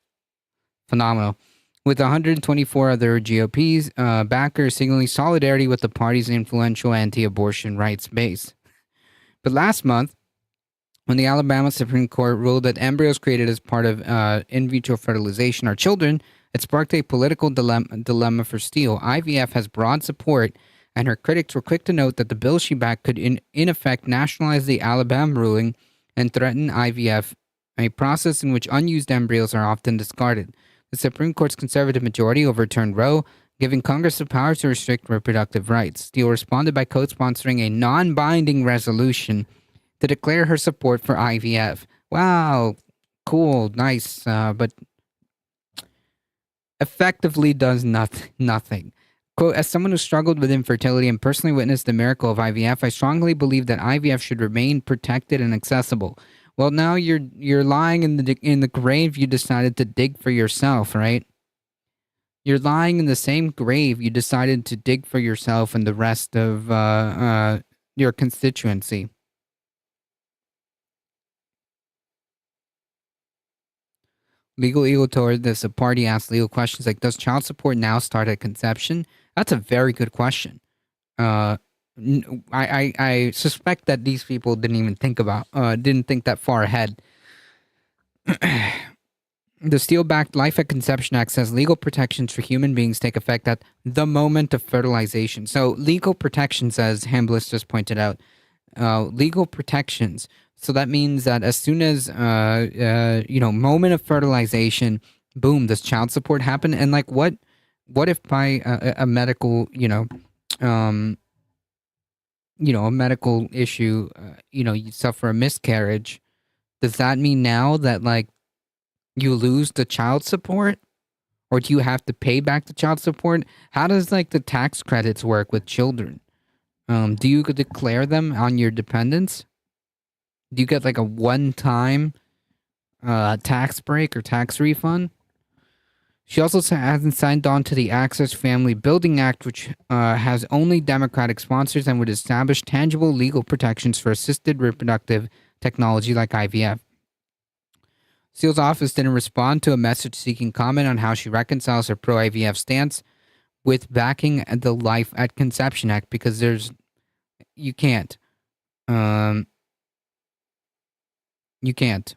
Phenomenal. With 124 other GOP's backers signaling solidarity with the party's influential anti-abortion rights base. But last month, when the Alabama Supreme Court ruled that embryos created as part of in vitro fertilization are children, it sparked a political dilemma for Steele. IVF has broad support, and her critics were quick to note that the bill she backed could in effect nationalize the Alabama ruling and threaten IVF, a process in which unused embryos are often discarded. The Supreme Court's conservative majority overturned Roe, giving Congress the power to restrict reproductive rights. Steele responded by co-sponsoring a non-binding resolution to declare her support for IVF. Wow, cool, nice, but effectively does nothing. Quote, as someone who struggled with infertility and personally witnessed the miracle of IVF, I strongly believe that IVF should remain protected and accessible. Well, now you're lying in the grave you decided to dig for yourself, right? You're lying in the same grave you decided to dig for yourself and the rest of your constituency. Legal Eagle toward this, a party asked legal questions like, does child support now start at conception? That's a very good question. I suspect that these people didn't think that far ahead. The Steele-backed Life at Conception Act says legal protections for human beings take effect at the moment of fertilization. So legal protections, as Hambliss just pointed out, legal protections. So that means that as soon as, moment of fertilization, boom, does child support happen? And like, what if by a medical, a medical issue, you suffer a miscarriage, does that mean now that like you lose the child support, or do you have to pay back the child support? How does like the tax credits work with children? Do you declare them on your dependents? Do you get like a one-time tax break or tax refund? She also hasn't signed on to the Access Family Building Act, which has only Democratic sponsors and would establish tangible legal protections for assisted reproductive technology like IVF. Steele's office didn't respond to a message seeking comment on how she reconciles her pro-IVF stance with backing the Life at Conception Act, because you can't. You can't.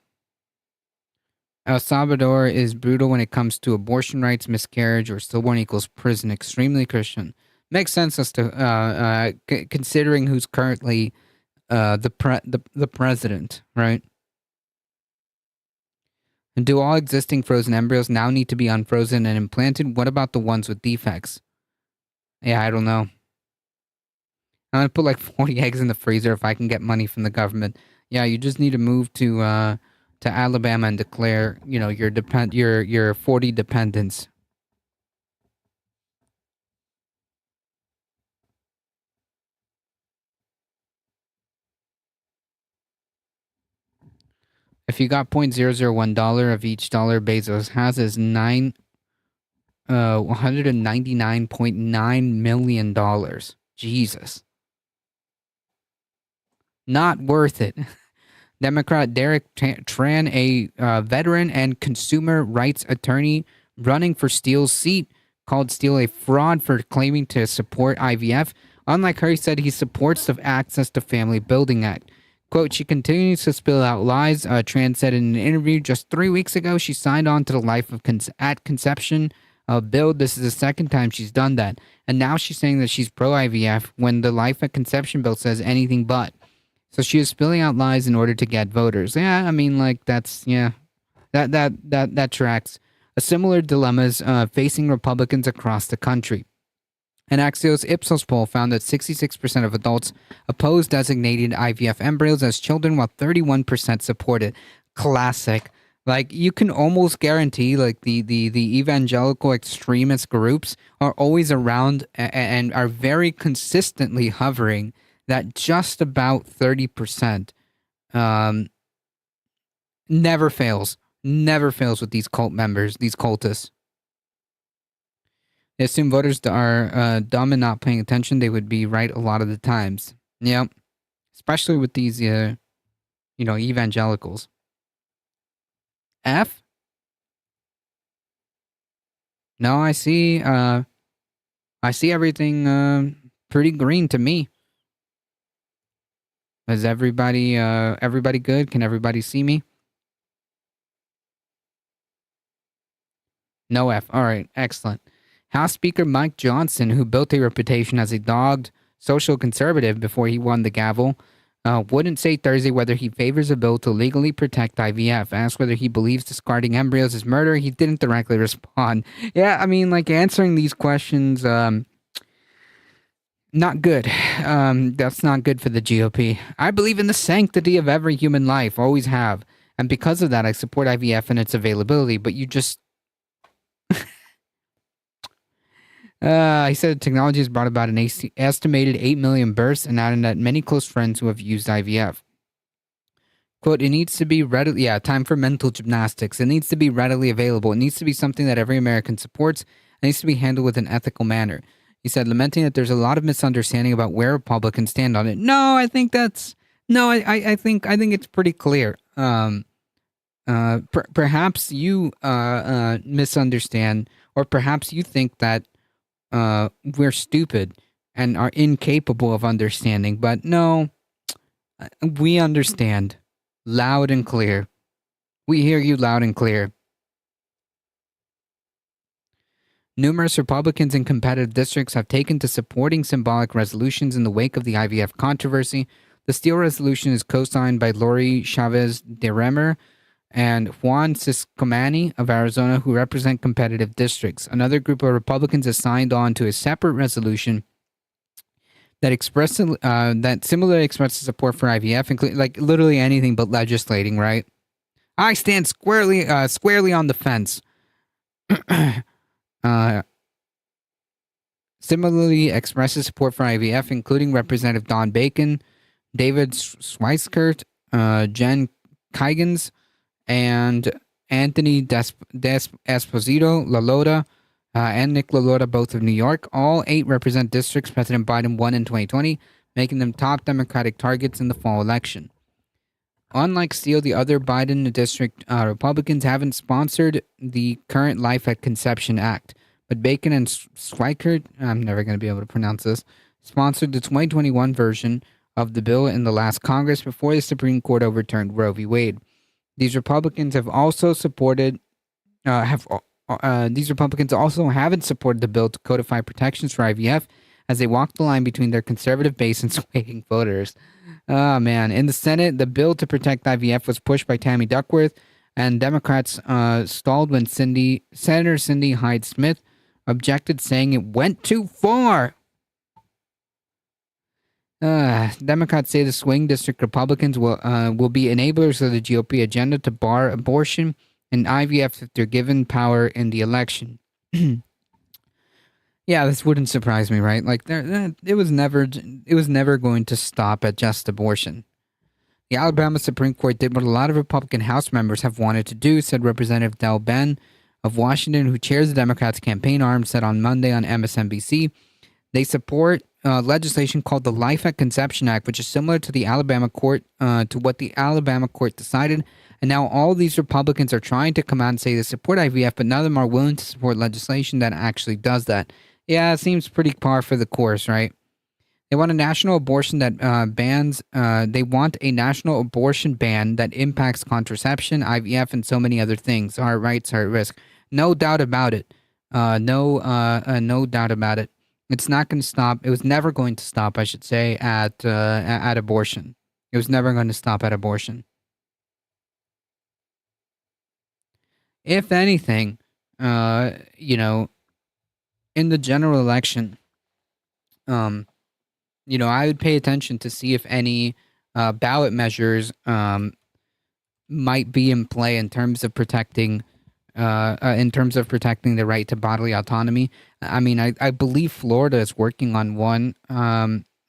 El Salvador is brutal when it comes to abortion rights, miscarriage, or stillborn equals prison. Extremely Christian. Makes sense as to considering who's currently the president, right? And do all existing frozen embryos now need to be unfrozen and implanted? What about the ones with defects? Yeah, I don't know. I'm gonna put like 40 eggs in the freezer if I can get money from the government. Yeah, you just need to move to Alabama and declare, your 40 dependents. If you got $0.001 of each dollar Bezos has is $199.9 million. Jesus. Not worth it. Democrat Derek Tran, a veteran and consumer rights attorney running for Steele's seat, called Steele a fraud for claiming to support IVF. Unlike her, he said he supports the Access to Family Building Act. Quote, she continues to spill out lies. Tran said in an interview just 3 weeks ago she signed on to the Life at Conception bill. This is the second time she's done that. And now she's saying that she's pro-IVF when the Life at Conception bill says anything but. So she is spilling out lies in order to get voters. Yeah, I mean, like, that tracks. A similar dilemmas facing Republicans across the country. An Axios Ipsos poll found that 66% of adults oppose designated IVF embryos as children, while 31% support it. Classic. Like, you can almost guarantee, like, the evangelical extremist groups are always around and are very consistently hovering that just about 30% never fails with these cult members, these cultists. They assume voters are dumb and not paying attention. They would be right a lot of the times. Yep. Especially with these, evangelicals. F? No, I see everything pretty green to me. Is everybody good? Can everybody see me? No F. All right, excellent. House Speaker Mike Johnson, who built a reputation as a dogged social conservative before he won the gavel, wouldn't say Thursday whether he favors a bill to legally protect IVF. Asked whether he believes discarding embryos is murder, he didn't directly respond. Yeah, I mean, like, answering these questions, not good. That's not good for the GOP. I believe in the sanctity of every human life, always have. And because of that, I support IVF and its availability, but you just... he said technology has brought about an estimated 8 million births and added that many close friends who have used IVF. Quote, it needs to be readily, time for mental gymnastics. It needs to be readily available. It needs to be something that every American supports. It needs to be handled with an ethical manner. He said, lamenting that there's a lot of misunderstanding about where Republicans stand on it. No, I think that's, no, I think it's pretty clear. Perhaps you, misunderstand, or perhaps you think that we're stupid and are incapable of understanding, but no, we understand loud and clear. We hear you loud and clear. Numerous Republicans in competitive districts have taken to supporting symbolic resolutions in the wake of the IVF controversy. The Steele resolution is co-signed by Lori Chavez de Remer and Juan Ciscomani of Arizona, who represent competitive districts. Another group of Republicans has signed on to a separate resolution that similarly expresses support for IVF, including like literally anything but legislating. Right? I stand squarely on the fence. Similarly expresses support for IVF, including Representative Don Bacon, David Schweikert, Jen Kygans, and Anthony Esposito, LaLota, and Nick LaLota, both of New York. All 8 represent districts President Biden won in 2020, making them top Democratic targets in the fall election. Unlike Steele, the other Biden district Republicans haven't sponsored the current Life at Conception Act, but Bacon and Schweikert, I'm never going to be able to pronounce this, sponsored the 2021 version of the bill in the last Congress before the Supreme Court overturned Roe v. Wade. These Republicans have also supported, these Republicans also haven't supported the bill to codify protections for IVF as they walk the line between their conservative base and swaying voters. Oh, man. In the Senate, the bill to protect IVF was pushed by Tammy Duckworth, and Democrats stalled when Senator Cindy Hyde-Smith objected, saying it went too far. Democrats say the swing district Republicans will be enablers of the GOP agenda to bar abortion and IVF if they're given power in the election. Yeah, this wouldn't surprise me, right? Like, it was never going to stop at just abortion. The Alabama Supreme Court did what a lot of Republican House members have wanted to do, said Representative Del Ben of Washington, who chairs the Democrats' campaign arm, said on Monday on MSNBC. They support legislation called the Life at Conception Act, which is similar to the Alabama court, to what the Alabama court decided. And now all these Republicans are trying to come out and say they support IVF, but none of them are willing to support legislation that actually does that. Yeah, it seems pretty par for the course, right? They want a national abortion that bans. They want a national abortion ban that impacts contraception, IVF, and so many other things. Our rights are at risk. No doubt about it. No doubt about it. It's not going to stop. It was never going to stop, I should say, at abortion. It was never going to stop at abortion. If anything, in the general election, I would pay attention to see if any ballot measures might be in play in terms of protecting the right to bodily autonomy. I mean, I believe Florida is working on one.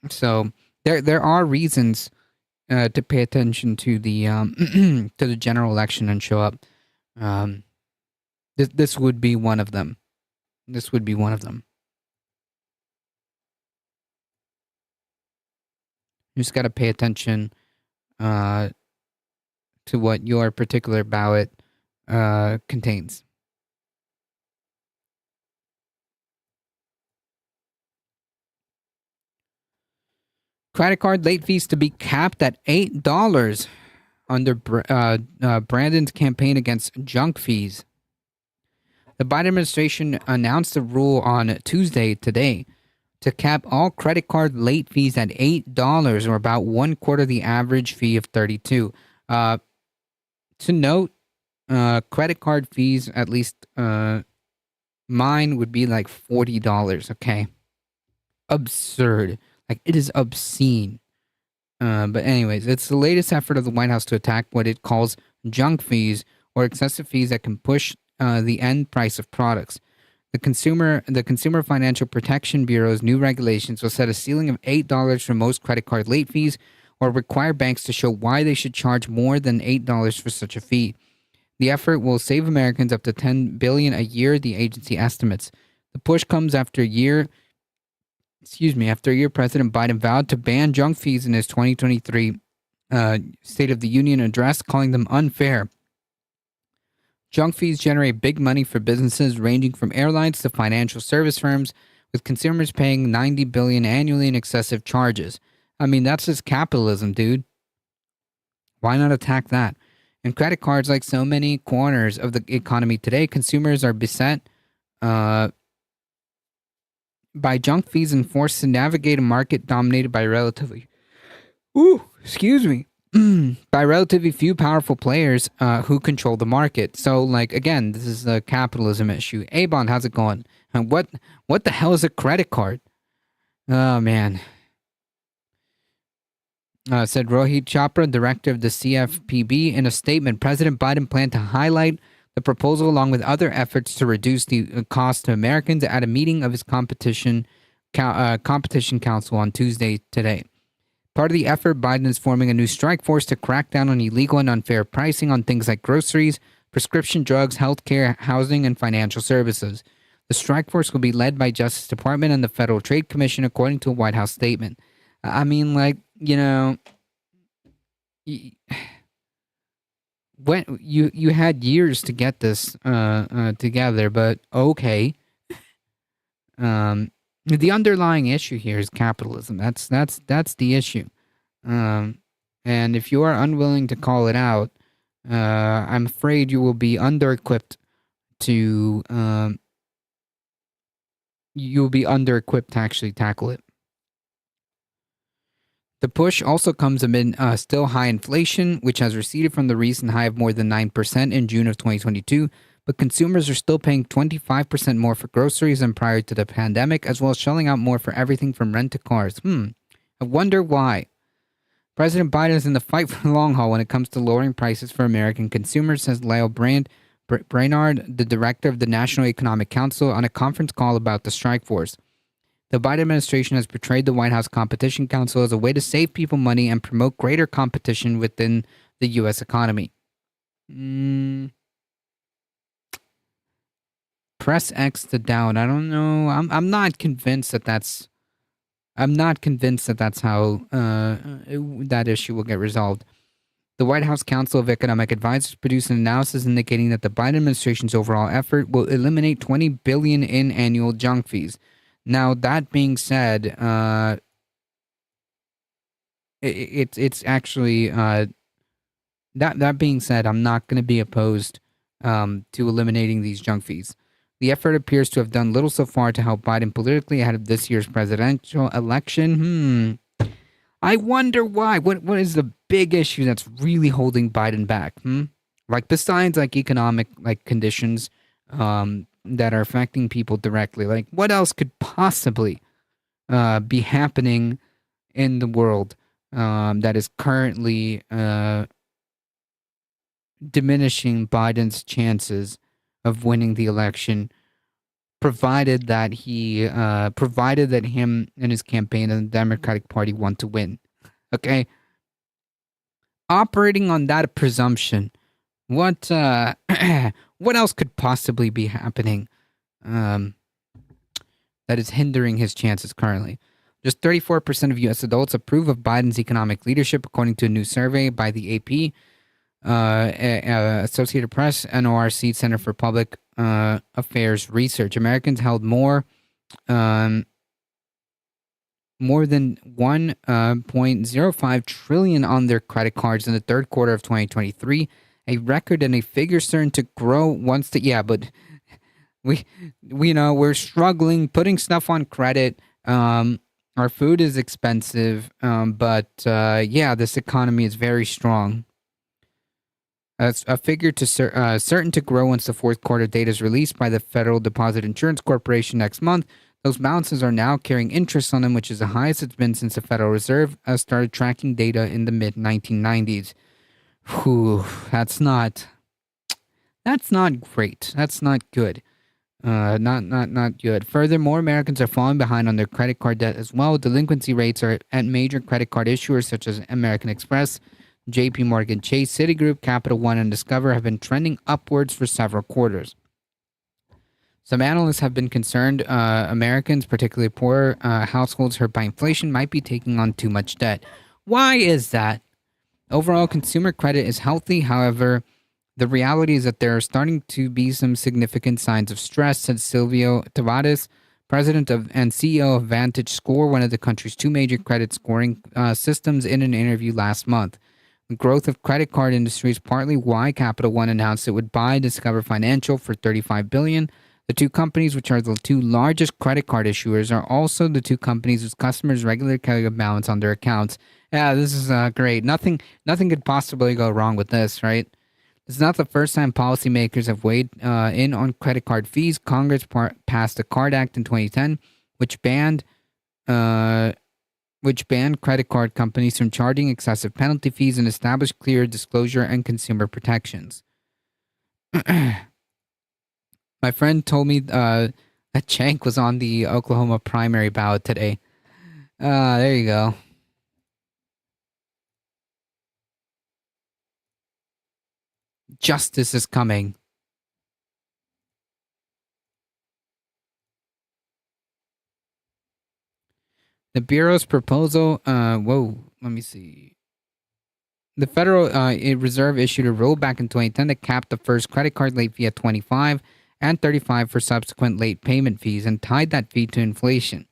So there are reasons to pay attention to the to the general election and show up. This would be one of them. This would be one of them. You just got to pay attention to what your particular ballot contains. Credit card late fees to be capped at $8 under Brandon's campaign against junk fees. The Biden administration announced a rule on Tuesday today to cap all credit card late fees at $8, or about 1/4 the average fee of $32. To note, credit card fees, at least mine, would be like $40. Okay, absurd. Like, it is obscene. But anyways, it's the latest effort of the White House to attack what it calls junk fees, or excessive fees that can push the end price of products. The Consumer Financial Protection Bureau's new regulations will set a ceiling of $8 for most credit card late fees, or require banks to show why they should charge more than $8 for such a fee. The effort will save Americans up to $10 billion a year, the agency estimates. The push comes after a year President Biden vowed to ban junk fees in his 2023 State of the Union address, calling them unfair. Junk fees generate big money for businesses ranging from airlines to financial service firms, with consumers paying $90 billion annually in excessive charges. I mean, that's just capitalism, dude. Why not attack that? And credit cards, like so many corners of the economy today, consumers are beset by junk fees and forced to navigate a market dominated by relatively few powerful players who control the market. So, like, again, this is a capitalism issue. Abon, how's it going? What the hell is a credit card? Oh, man. Said Rohit Chopra, director of the CFPB, in a statement. President Biden planned to highlight the proposal along with other efforts to reduce the cost to Americans at a meeting of his competition council on Tuesday today. Part of the effort, Biden is forming a new strike force to crack down on illegal and unfair pricing on things like groceries, prescription drugs, healthcare, housing, and financial services. The strike force will be led by Justice Department and the Federal Trade Commission, according to a White House statement. I mean, like, you know, when you had years to get this together, but okay. The underlying issue here is capitalism. That's the issue. And if you are unwilling to call it out, I'm afraid you will be under-equipped to actually tackle it. The push also comes amid still high inflation, which has receded from the recent high of more than 9% in June of 2022, but consumers are still paying 25% more for groceries than prior to the pandemic, as well as shelling out more for everything from rent to cars. I wonder why. President Biden is in the fight for the long haul when it comes to lowering prices for American consumers, says Lyle Brainard, the director of the National Economic Council, on a conference call about the strike force. The Biden administration has portrayed the White House Competition Council as a way to save people money and promote greater competition within the U.S. economy. Press X to doubt. I don't know. I'm not convinced that that's. I'm not convinced that that's how that issue will get resolved. The White House Council of Economic Advisors produced an analysis indicating that the Biden administration's overall effort will eliminate $20 billion in annual junk fees. Now, that being said, it's actually that being said, I'm not going to be opposed to eliminating these junk fees. The effort appears to have done little so far to help Biden politically ahead of this year's presidential election. I wonder why. What is the big issue that's really holding Biden back? Like, besides like economic conditions that are affecting people directly, like what else could possibly be happening in the world that is currently diminishing Biden's chances of winning the election, provided that him and his campaign and the Democratic Party want to win. Okay? Operating on that presumption, what else could possibly be happening that is hindering his chances currently? Just 34% of U.S. adults approve of Biden's economic leadership, according to a new survey by the AP. Associated Press, NORC, Center for Public Affairs Research. Americans held more than 1.05 trillion on their credit cards in the third quarter of 2023, a record and a figure certain to grow once but we're struggling putting stuff on credit. Our food is expensive, but this economy is very strong. That's a figure certain to grow once the fourth quarter data is released by the Federal Deposit Insurance Corporation next month. Those balances are now carrying interest on them, which is the highest it's been since the Federal Reserve started tracking data in the mid-1990s. Whew, that's not great. That's not good. Not good. Furthermore, Americans are falling behind on their credit card debt as well. Delinquency rates are at major credit card issuers such as American Express, JP Morgan Chase, Citigroup, Capital One, and Discover have been trending upwards for several quarters. Some analysts have been concerned Americans, particularly poor households hurt by inflation, might be taking on too much debt. Why is that? Overall, consumer credit is healthy. However, the reality is that there are starting to be some significant signs of stress, said Silvio Tavares, president and CEO of VantageScore, one of the country's two major credit scoring systems, in an interview last month. The growth of credit card industry is partly why Capital One announced it would buy Discover Financial for $35 billion. The two companies, which are the two largest credit card issuers, are also the two companies whose customers regularly carry a balance on their accounts. Yeah, this is great. Nothing could possibly go wrong with this, right? It's not the first time policymakers have weighed in on credit card fees. Congress passed the Card Act in 2010, which banned credit card companies from charging excessive penalty fees and established clear disclosure and consumer protections. My friend told me that Cenk was on the Oklahoma primary ballot today. There you go. Justice is coming. The Bureau's proposal, let me see. The Federal Reserve issued a rule back in 2010 that capped the first credit card late fee at $25 and $35 for subsequent late payment fees and tied that fee to inflation.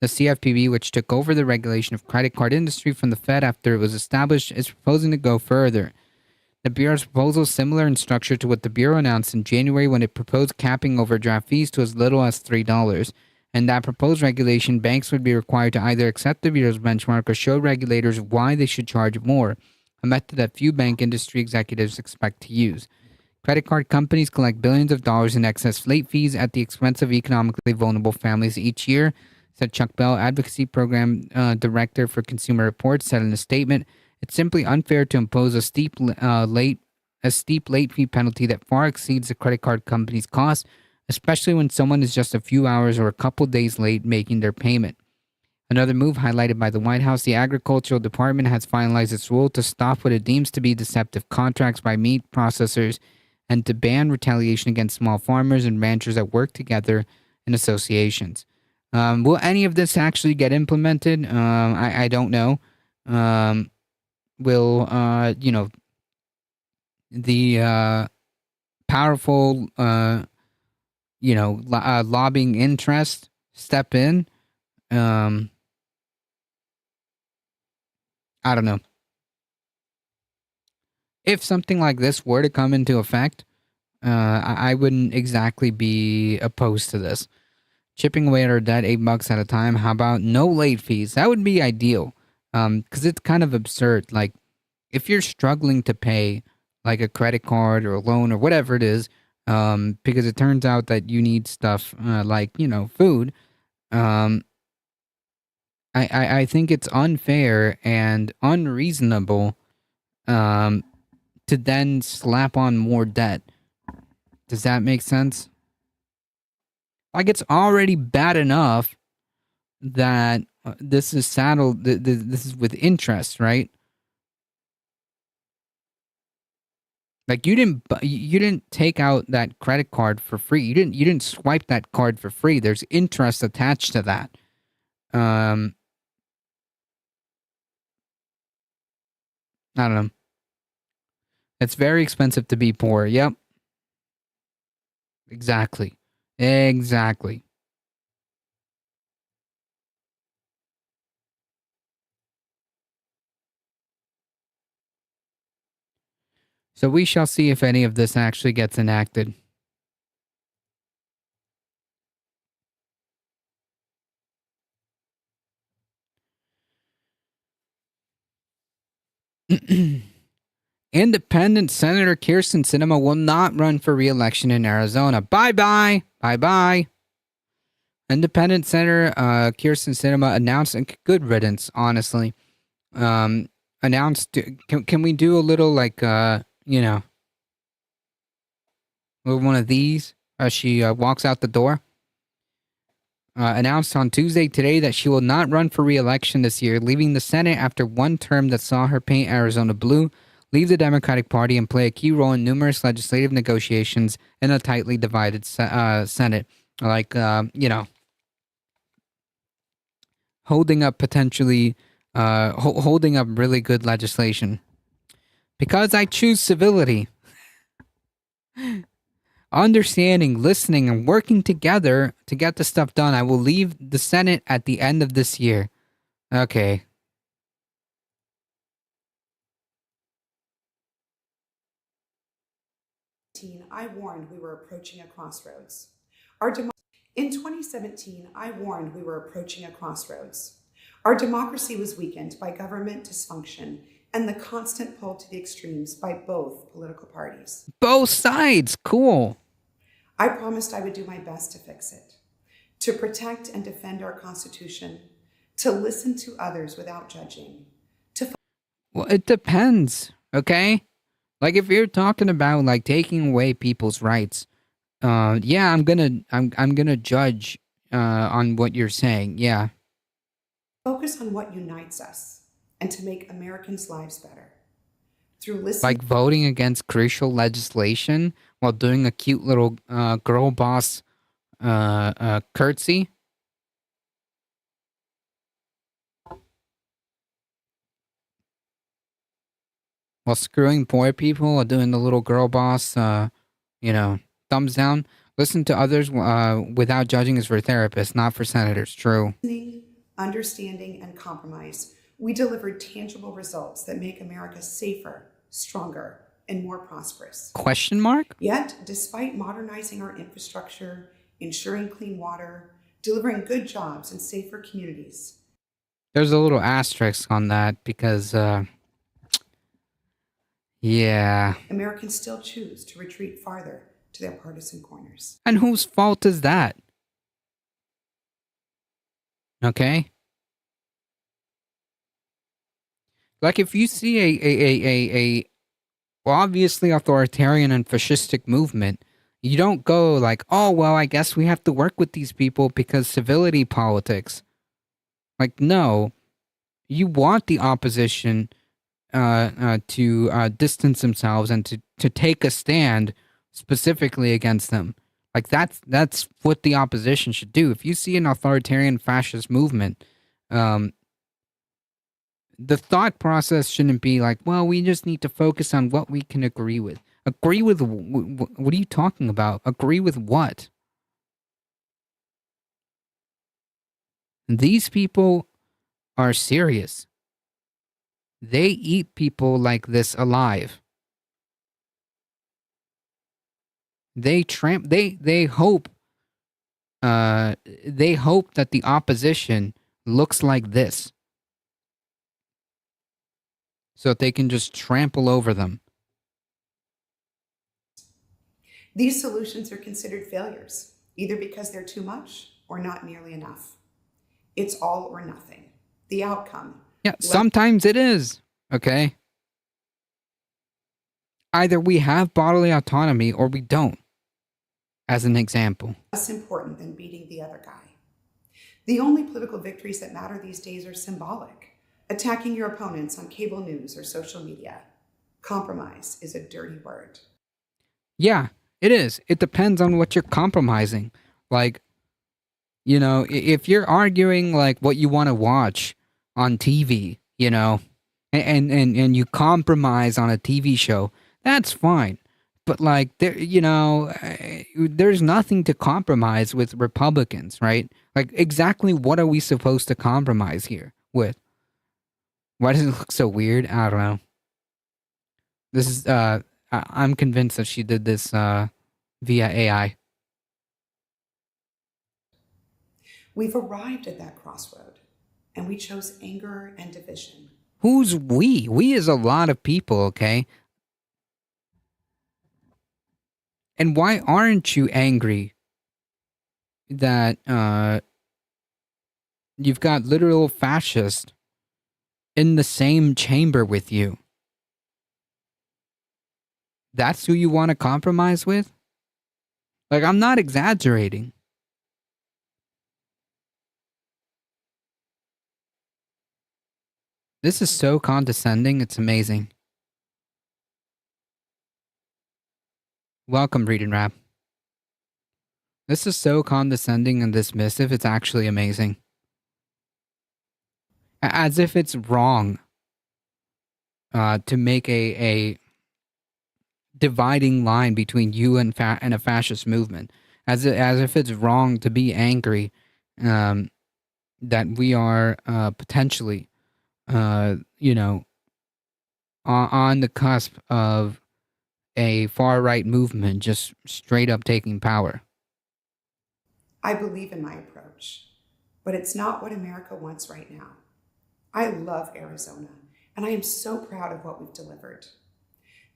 The CFPB, which took over the regulation of credit card industry from the Fed after it was established, is proposing to go further. The Bureau's proposal is similar in structure to what the Bureau announced in January when it proposed capping overdraft fees to as little as $3. And that proposed regulation, banks would be required to either accept the Bureau's benchmark or show regulators why they should charge more, a method that few bank industry executives expect to use. Credit card companies collect billions of dollars in excess late fees at the expense of economically vulnerable families each year, said Chuck Bell, Advocacy Program Director for Consumer Reports, said in a statement. It's simply unfair to impose a steep late fee penalty that far exceeds the credit card company's cost, especially when someone is just a few hours or a couple days late making their payment. Another move highlighted by the White House, the Agricultural Department has finalized its rule to stop what it deems to be deceptive contracts by meat processors and to ban retaliation against small farmers and ranchers that work together in associations. Will any of this actually get implemented? I don't know. Will the powerful lobbying interest step in? I don't know. If something like this were to come into effect, I wouldn't exactly be opposed to this. Chipping away at our debt $8 at a time. How about no late fees? That would be ideal. Because it's kind of absurd. Like, if you're struggling to pay, like a credit card or a loan or whatever it is, because it turns out that you need stuff like, food, I think it's unfair and unreasonable to then slap on more debt. Does that make sense? Like, it's already bad enough that this is saddled. This is with interest, right? Like, you didn't take out that credit card for free. You didn't swipe that card for free. There's interest attached to that. I don't know. It's very expensive to be poor. Yep. Exactly. Exactly. So we shall see if any of this actually gets enacted. Independent Senator Kyrsten Sinema will not run for re-election in Arizona. Bye-bye. Bye-bye. Independent Senator Kyrsten Sinema announced, and good riddance, honestly, announced, can we do a little, like, little one of these as she walks out the door? Announced on Tuesday today that she will not run for re-election this year, leaving the Senate after one term that saw her paint Arizona blue, leave the Democratic Party, and play a key role in numerous legislative negotiations in a tightly divided Senate. Like, holding up potentially, holding up really good legislation. Because I choose civility. Understanding, listening, and working together to get the stuff done. I will leave the Senate at the end of this year. Okay. I warned we were approaching a crossroads. In 2017, I warned we were approaching a crossroads. Our democracy was weakened by government dysfunction and the constant pull to the extremes by both political parties. Both sides. Cool. I promised I would do my best to fix it, to protect and defend our Constitution, to listen to others without judging. Well, it depends, okay? Like, if you're talking about, like, taking away people's rights, yeah, I'm gonna judge on what you're saying, yeah. Focus on what unites us and to make Americans' lives better. Through listening, Like voting against crucial legislation while doing a cute little girl boss curtsy. While screwing poor people or doing the little girl boss, thumbs down. Listen to others without judging is for therapists, not for senators. True. understanding, and compromise, we delivered tangible results that make America safer, stronger, and more prosperous. Question mark? Yet, despite modernizing our infrastructure, ensuring clean water, delivering good jobs and safer communities, There's a little asterisk on that because, yeah. Americans still choose to retreat farther to their partisan corners. And whose fault is that? Okay? Like, if you see a obviously authoritarian and fascistic movement, you don't go like, oh, well, I guess we have to work with these people because civility politics. Like, no. You want the opposition to distance themselves and to take a stand specifically against them. Like, that's what the opposition should do. If you see an authoritarian fascist movement, the thought process shouldn't be like, well, we just need to focus on what we can agree with. Agree with what are you talking about? Agree with what? These people are serious. They eat people like this alive. They hope that the opposition looks like this, so that they can just trample over them. These solutions are considered failures, either because they're too much or not nearly enough. It's all or nothing. The outcome. Yeah, sometimes it is, okay? Either we have bodily autonomy or we don't, as an example. Less important than beating the other guy. The only political victories that matter these days are symbolic. Attacking your opponents on cable news or social media. Compromise is a dirty word. Yeah, it is. It depends on what you're compromising. Like, you know, if you're arguing like what you want to watch on TV, you know, and you compromise on a TV show, That's fine. But like there, there's nothing to compromise with Republicans, right? Like exactly what are we supposed to compromise here with? Why does it look so weird? I don't know. This is I'm convinced that she did this via AI. We've arrived at that crossroad, and we chose anger and division. Who's we? We is a lot of people, okay? And why aren't you angry that you've got literal fascists in the same chamber with you? That's who you want to compromise with? Like, I'm not exaggerating. This is so condescending, it's amazing. Welcome, Read and Rap. This is so condescending and dismissive, it's actually amazing. As if it's wrong to make a dividing line between you and a fascist movement. As if it's wrong to be angry that we are potentially on the cusp of a far-right movement just straight up taking power. I believe in my approach, but it's not what America wants right now. I love Arizona, and I am so proud of what we've delivered.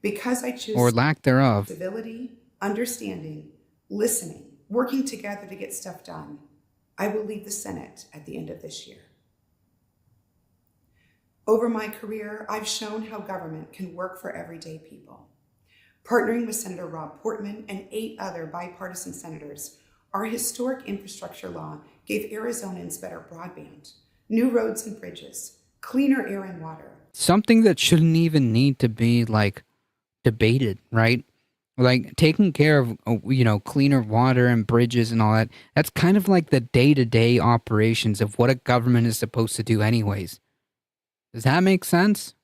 Because I choose or lack thereof. Civility, understanding, listening, working together to get stuff done, I will leave the Senate at the end of this year. Over my career, I've shown how government can work for everyday people. Partnering with Senator Rob Portman and 8 other bipartisan senators, our historic infrastructure law gave Arizonans better broadband, new roads and bridges, cleaner air and water. Something that shouldn't even need to be, like, debated, right? Like, taking care of, cleaner water and bridges and all that, that's kind of like the day-to-day operations of what a government is supposed to do anyways. Does that make sense?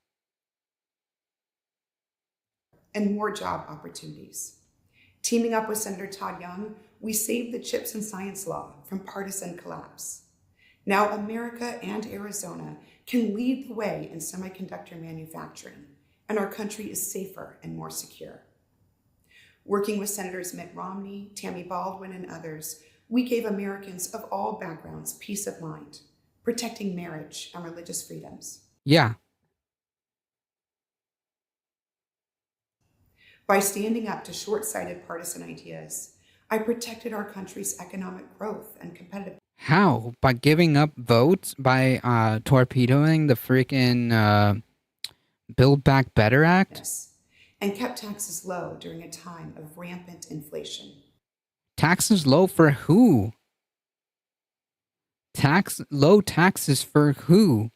And more job opportunities. Teaming up with Senator Todd Young, we saved the CHIPS and Science Law from partisan collapse. Now America and Arizona can lead the way in semiconductor manufacturing, and our country is safer and more secure. Working with Senators Mitt Romney, Tammy Baldwin, and others, we gave Americans of all backgrounds peace of mind, protecting marriage and religious freedoms. Yeah. By standing up to short-sighted partisan ideas, I protected our country's economic growth and competitiveness. How? By giving up votes? By torpedoing the freaking Build Back Better Act? And kept taxes low during a time of rampant inflation. Taxes low for who? Low taxes for who?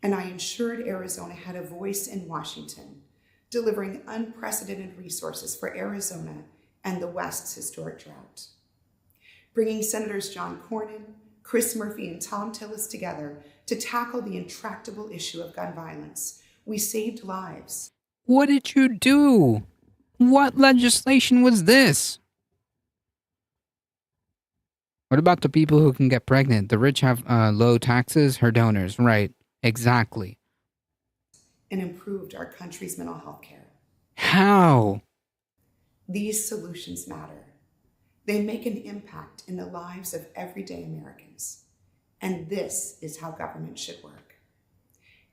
And I ensured Arizona had a voice in Washington, delivering unprecedented resources for Arizona and the West's historic drought. Bringing Senators John Cornyn, Chris Murphy, and Tom Tillis together to tackle the intractable issue of gun violence, we saved lives. What did you do? What legislation was this? What about the people who can get pregnant? The rich have low taxes, her donors, right? Exactly. And improved our country's mental health care. How? These solutions matter. They make an impact in the lives of everyday Americans. And this is how government should work.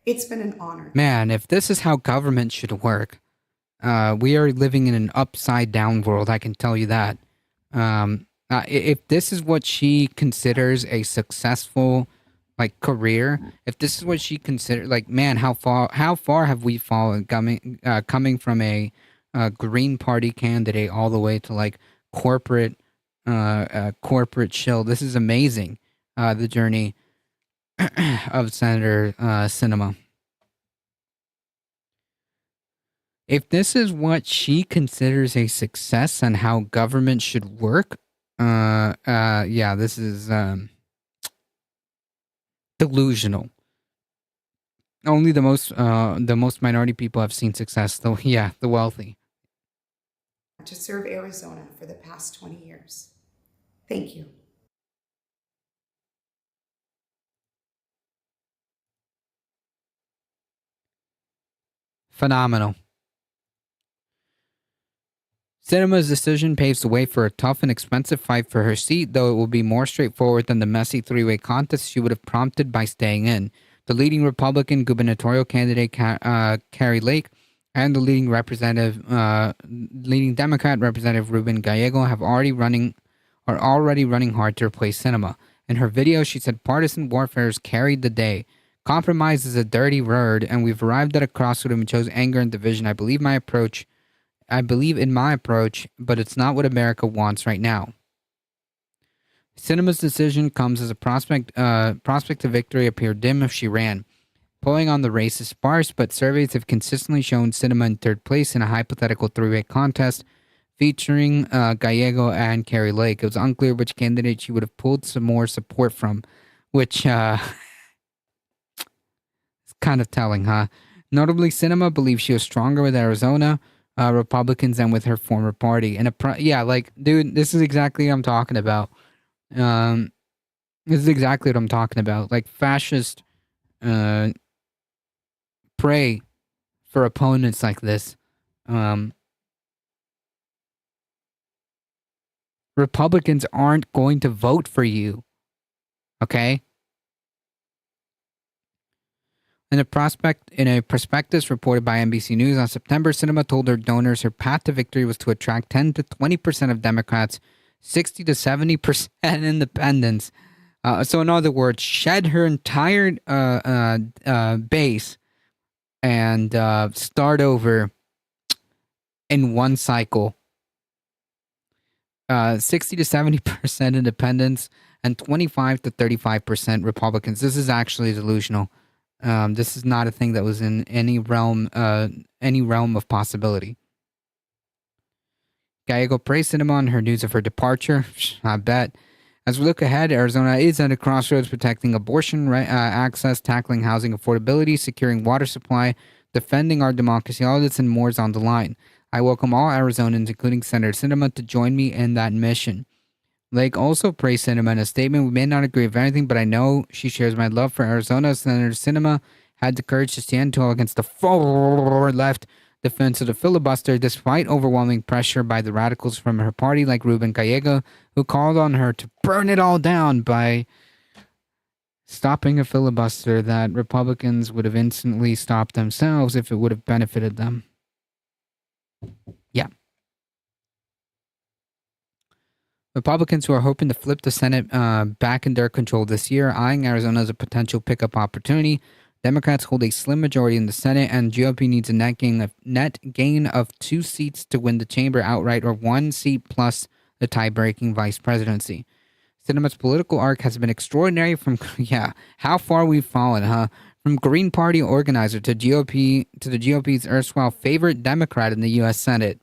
It's been an honor. Man, if this is how government should work, we are living in an upside down world, I can tell you that. If this is what she considers a successful career, if this is what she considers, man, how far have we fallen coming from a Green Party candidate all the way to corporate shill. This is amazing, the journey of Senator Sinema. If this is what she considers a success and how government should work, yeah, this is delusional. Only the most minority people have seen success, though. Yeah, the wealthy. To serve Arizona for the past 20 years. Thank you. Phenomenal. Sinema's decision paves the way for a tough and expensive fight for her seat, though it will be more straightforward than the messy three-way contest she would have prompted by staying in. The leading Republican gubernatorial candidate, Kari Lake, and the leading Democrat Representative Ruben Gallego are already running hard to replace Sinema. In her video, she said partisan warfare has carried the day. Compromise is a dirty word, and we've arrived at a crossroad and we chose anger and division. I believe in my approach, but it's not what America wants right now. Sinema's decision comes as a prospect of victory appeared dim if she ran. Polling on the race is sparse, but surveys have consistently shown Sinema in third place in a hypothetical three-way contest featuring Gallego and Kari Lake. It was unclear which candidate she would have pulled some more support from, which is kind of telling, huh? Notably, Sinema believes she was stronger with Arizona Republicans than with her former party. And dude, this is exactly what I'm talking about. This is exactly what I'm talking about. Like, fascist pray for opponents like this. Republicans aren't going to vote for you. Okay? In a prospectus reported by NBC News on September, Sinema told her donors her path to victory was to attract 10 to 20% of Democrats, 60 to 70% independents. So in other words, shed her entire base and start over in one cycle. 60 to 70% independents and 25 to 35% Republicans. This is actually delusional. This is not a thing that was in any realm of possibility. Gallego praised Sinema on her news of her departure. I bet. As we look ahead, Arizona is at a crossroads, protecting abortion access, tackling housing affordability, securing water supply, defending our democracy. All this and more is on the line. I welcome all Arizonans, including Senator Sinema, to join me in that mission. Lake also praised Sinema in a statement. We may not agree with anything, but I know she shares my love for Arizona. Senator Sinema had the courage to stand tall against the far left defense of the filibuster, despite overwhelming pressure by the radicals from her party, like Ruben Gallego, who called on her to burn it all down by stopping a filibuster that Republicans would have instantly stopped themselves if it would have benefited them. Yeah. Republicans who are hoping to flip the Senate back in their control this year, eyeing Arizona as a potential pickup opportunity. Democrats hold a slim majority in the Senate, and GOP needs a net gain of 2 seats to win the chamber outright, or 1 seat plus the tie-breaking vice presidency. Sinema's political arc has been extraordinary from, how far we've fallen, huh? From Green Party organizer to the GOP's erstwhile favorite Democrat in the U.S. Senate.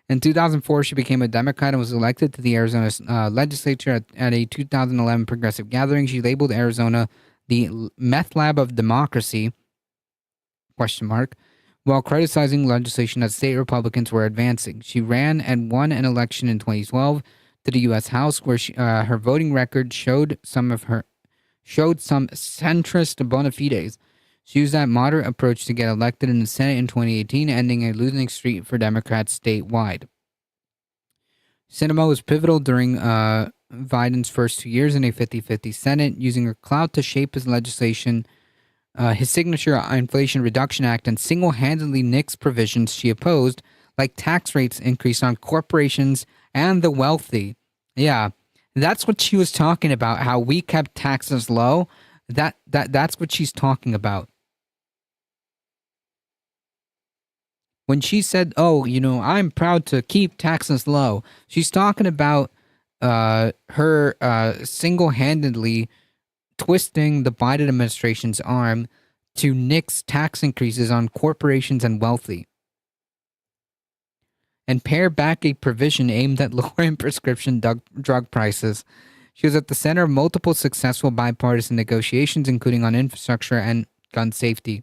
In 2004, she became a Democrat and was elected to the Arizona legislature at a 2011 progressive gathering. She labeled Arizona the meth lab of democracy, ? While criticizing legislation that state Republicans were advancing. She ran and won an election in 2012 to the U.S. House, where her voting record showed some centrist bona fides. She used that moderate approach to get elected in the Senate in 2018, ending a losing streak for Democrats statewide. Sinema was pivotal during Biden's first 2 years in a 50-50 Senate, using her clout to shape his legislation, his signature Inflation Reduction Act, and single-handedly nixed provisions she opposed, like tax rates increase on corporations and the wealthy. Yeah, that's what she was talking about, how we kept taxes low. That's what she's talking about. When she said, I'm proud to keep taxes low, she's talking about her single-handedly twisting the Biden administration's arm to nix tax increases on corporations and wealthy, and pare back a provision aimed at lowering prescription drug prices. She was at the center of multiple successful bipartisan negotiations, including on infrastructure and gun safety.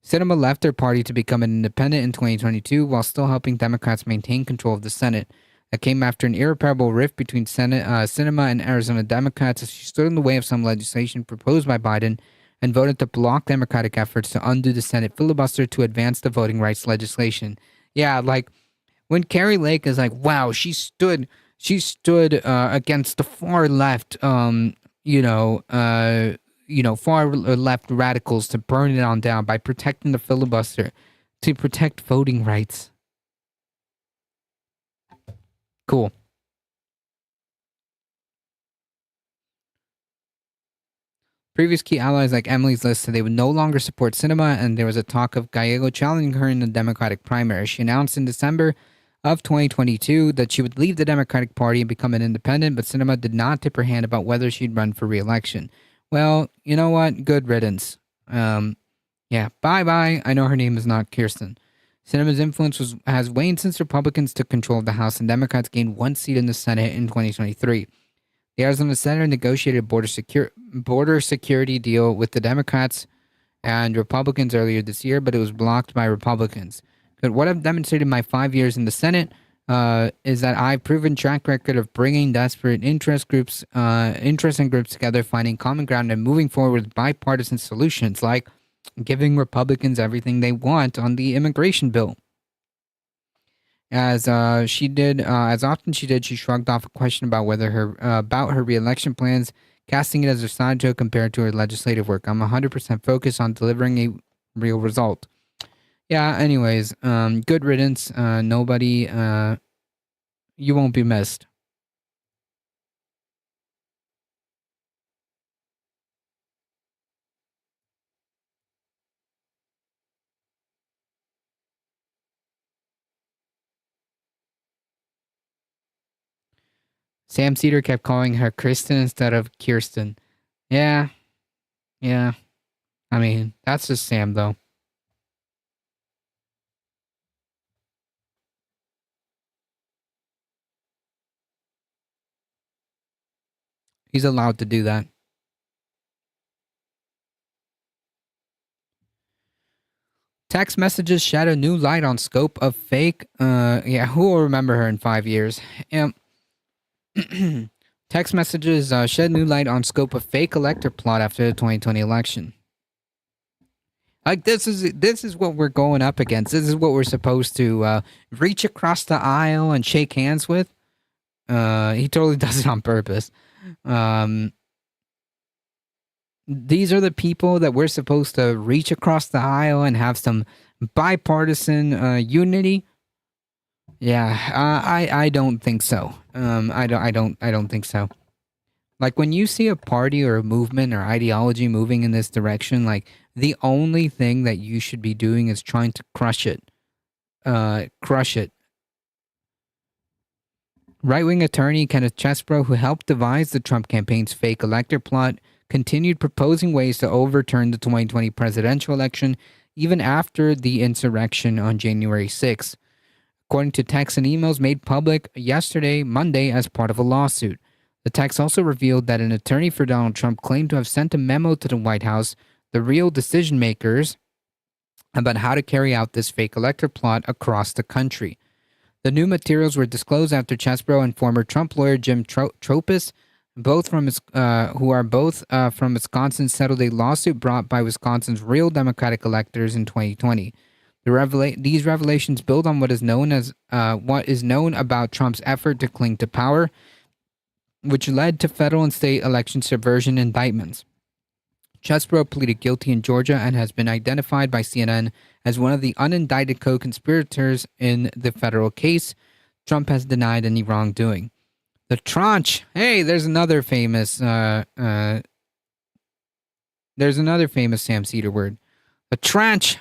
Sinema left their party to become an independent in 2022 while still helping Democrats maintain control of the Senate. That came after an irreparable rift between Sinema and Arizona Democrats as she stood in the way of some legislation proposed by Biden and voted to block Democratic efforts to undo the Senate filibuster to advance the voting rights legislation. Yeah, like when Carrie Lake is like, wow, she stood against the far left, far left radicals to burn it on down by protecting the filibuster to protect voting rights. Cool. Previous key allies like Emily's List said they would no longer support Sinema, and there was a talk of Gallego challenging her in the Democratic primary. She announced in December of 2022 that she would leave the Democratic Party and become an independent, but Sinema did not tip her hand about whether she'd run for re-election. Well, you know what? Good riddance. Yeah, bye-bye. I know her name is not Kirsten. Sinema's influence has waned since Republicans took control of the House and Democrats gained one seat in the Senate in 2023. The Arizona Senator negotiated a border security deal with the Democrats and Republicans earlier this year, but it was blocked by Republicans. But what I've demonstrated in my 5 years in the Senate is that I've proven track record of bringing desperate interest and groups together, finding common ground, and moving forward with bipartisan solutions like giving Republicans everything they want on the immigration bill. As often she did, she shrugged off a question about her re-election plans, casting it as a side joke compared to her legislative work. I'm 100% focused on delivering a real result. Yeah, anyways, good riddance. Nobody, you won't be missed. Sam Cedar kept calling her Kristen instead of Kirsten. Yeah. I mean, that's just Sam, though. He's allowed to do that. Text messages shed a new light on scope of fake. Who will remember her in 5 years? Text messages shed new light on scope of fake elector plot after the 2020 election. Like this is what we're going up against. This is what we're supposed to reach across the aisle and shake hands with. He totally does it on purpose. These are the people that we're supposed to reach across the aisle and have some bipartisan unity. Yeah, I don't think so. I don't think so. Like when you see a party or a movement or ideology moving in this direction, like the only thing that you should be doing is trying to crush it. Crush it. Right-wing attorney Kenneth Chesebro, who helped devise the Trump campaign's fake elector plot, continued proposing ways to overturn the 2020 presidential election even after the insurrection on January 6th. According to texts and emails made public yesterday, Monday, as part of a lawsuit. The text also revealed that an attorney for Donald Trump claimed to have sent a memo to the White House, the real decision makers, about how to carry out this fake elector plot across the country. The new materials were disclosed after Chesebro and former Trump lawyer Jim Tropis, who are both from Wisconsin, settled a lawsuit brought by Wisconsin's real Democratic electors in 2020. These revelations build on what is known about Trump's effort to cling to power, which led to federal and state election subversion indictments. Chesebro pleaded guilty in Georgia and has been identified by CNN as one of the unindicted co-conspirators in the federal case. Trump has denied any wrongdoing. The tranche. Hey, there's another famous Sam Cedar word. A tranche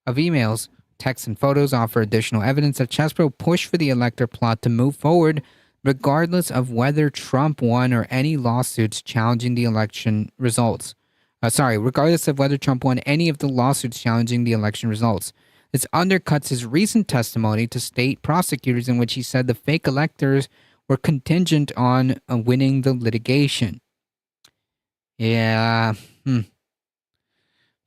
of emails, texts, and photos offer additional evidence that Chesebro pushed for the elector plot to move forward regardless of whether Trump won or any lawsuits challenging the election results. Regardless of whether Trump won any of the lawsuits challenging the election results. This undercuts his recent testimony to state prosecutors in which he said the fake electors were contingent on winning the litigation. Yeah.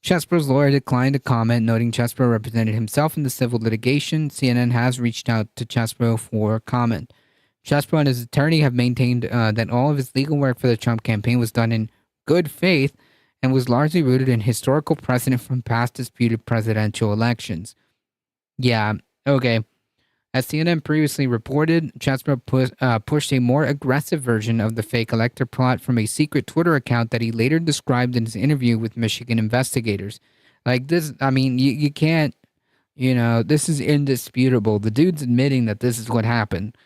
Chesbro's lawyer declined to comment, noting Chesbro represented himself in the civil litigation. CNN has reached out to Chesbro for comment. Chesbro and his attorney have maintained that all of his legal work for the Trump campaign was done in good faith and was largely rooted in historical precedent from past disputed presidential elections. Yeah, okay. As CNN previously reported, Chesbro pushed a more aggressive version of the fake elector plot from a secret Twitter account that he later described in his interview with Michigan investigators. Like this, I mean, you can't, this is indisputable. The dude's admitting that this is what happened.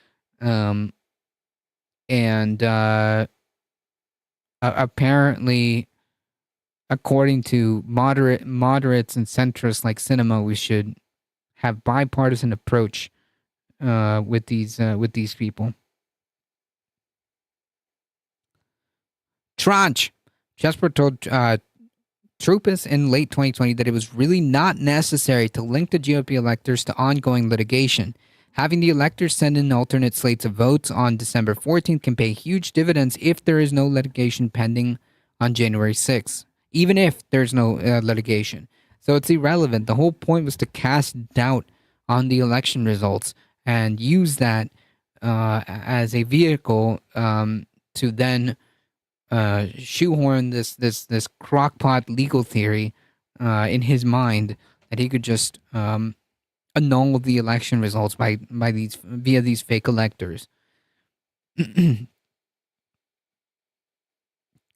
Apparently, according to moderates and centrists like Sinema, we should have bipartisan approach with these people. Tranche. Chesbro told Troupis in late 2020 that it was really not necessary to link the GOP electors to ongoing litigation. Having the electors send in alternate slates of votes on December 14th can pay huge dividends if there is no litigation pending on January 6th, even if there's no litigation. So it's irrelevant. The whole point was to cast doubt on the election results and use that as a vehicle to then shoehorn this crockpot legal theory in his mind that he could just annul the election results via these fake electors.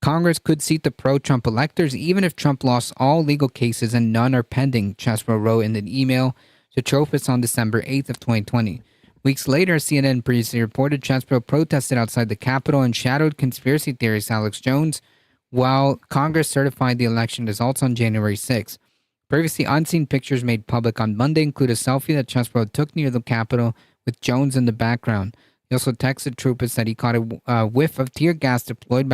Congress could seat the pro-Trump electors even if Trump lost all legal cases and none are pending, Chesbro wrote in an email to Troupis on December 8th of 2020. Weeks later, CNN previously reported Chesbro protested outside the Capitol and shadowed conspiracy theorist Alex Jones while Congress certified the election results on January 6th. Previously unseen pictures made public on Monday include a selfie that Chesbro took near the Capitol with Jones in the background. He also texted Troupis that he caught a whiff of tear gas deployed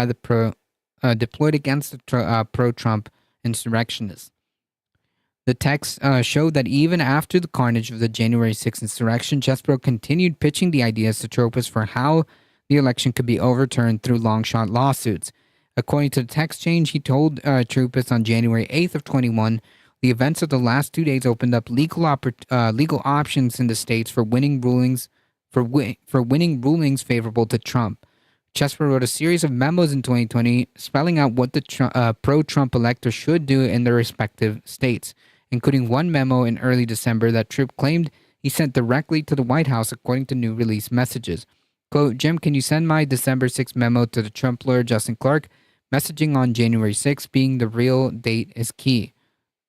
against the pro-Trump insurrectionists. The text showed that even after the carnage of the January 6th insurrection, Chesbro continued pitching the ideas to Troupis for how the election could be overturned through long-shot lawsuits. According to the text change, he told Troupis on January 8th of 21, the events of the last 2 days opened up legal options in the states for winning rulings favorable to Trump. Chesbro wrote a series of memos in 2020 spelling out what the pro-Trump electors should do in their respective states, including one memo in early December that Troop claimed he sent directly to the White House according to new release messages. Quote, Jim, can you send my December 6th memo to the Trump lawyer Justin Clark? Messaging on January 6th being the real date is key.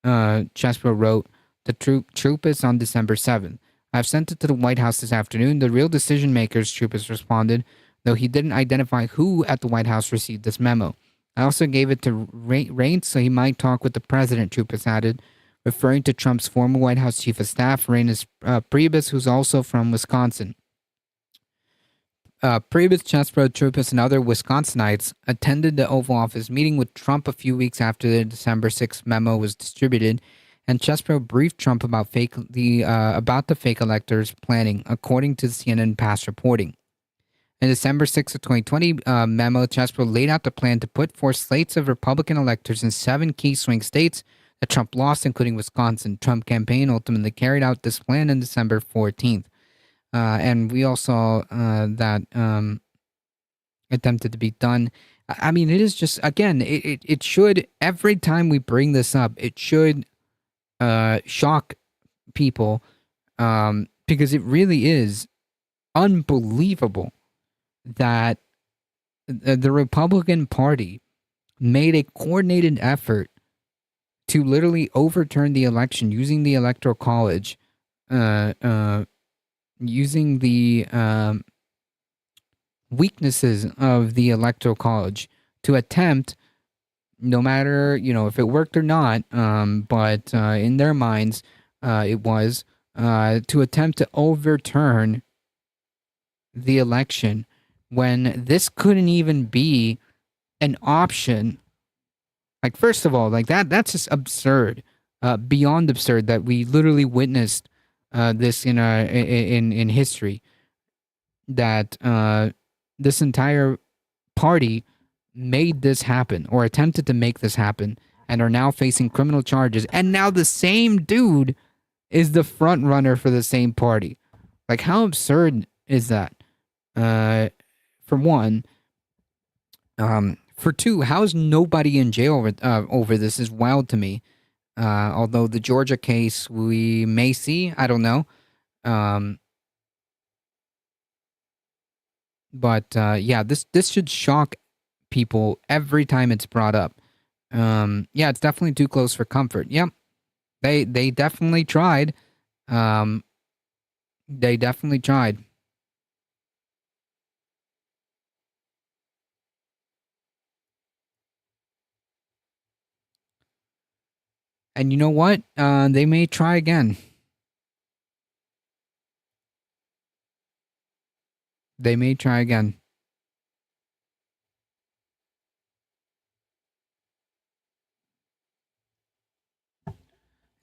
Chesbro wrote to Troupis on December 7th. I've sent it to the White House this afternoon. The real decision makers, Troupis responded, though he didn't identify who at the White House received this memo. I also gave it to Reince so he might talk with the president, Troupis added, referring to Trump's former White House chief of staff, Reince Priebus, who's also from Wisconsin. Priebus, Chesbro, Troupis, and other Wisconsinites attended the Oval Office meeting with Trump a few weeks after the December 6th memo was distributed, and Chesbro briefed Trump about the fake electors planning, according to CNN past reporting. In December 6th of 2020 memo, Chesbro laid out the plan to put forth slates of Republican electors in 7 key swing states that Trump lost, including Wisconsin. Trump campaign ultimately carried out this plan on December 14th. And we all saw that attempted to be done. I mean, it is just, again, it should, every time we bring this up, it should shock people because it really is unbelievable that the Republican Party made a coordinated effort to literally overturn the election using the Electoral College, using the weaknesses of the Electoral College to attempt, no matter, if it worked or not, but in their minds, it was, to attempt to overturn the election when this couldn't even be an option. Like, first of all, like that's just absurd, beyond absurd that we literally witnessed this in history, that this entire party made this happen or attempted to make this happen, and are now facing criminal charges. And now the same dude is the front runner for the same party. Like, how absurd is that? For one. For two, how is nobody in jail over this is wild to me. Although the Georgia case we may see, I don't know. But yeah, this should shock people every time it's brought up. Yeah, it's definitely too close for comfort. Yep, they definitely tried. They definitely tried. And you know what? They may try again. They may try again.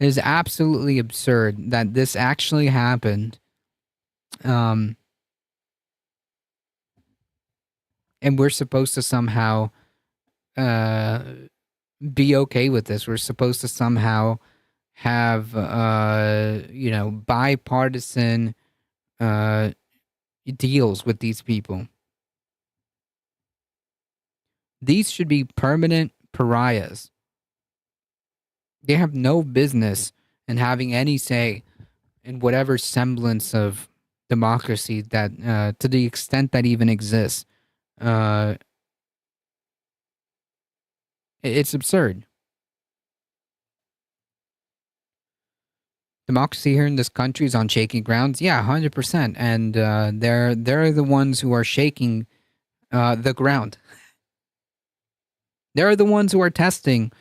It is absolutely absurd that this actually happened. And we're supposed to somehow be okay with this. We're supposed to somehow have, bipartisan deals with these people. These should be permanent pariahs. They have no business in having any say in whatever semblance of democracy that, to the extent that even exists. It's absurd. Democracy here in this country is on shaky grounds. Yeah, 100%. And they're the ones who are shaking the ground. They're the ones who are testing,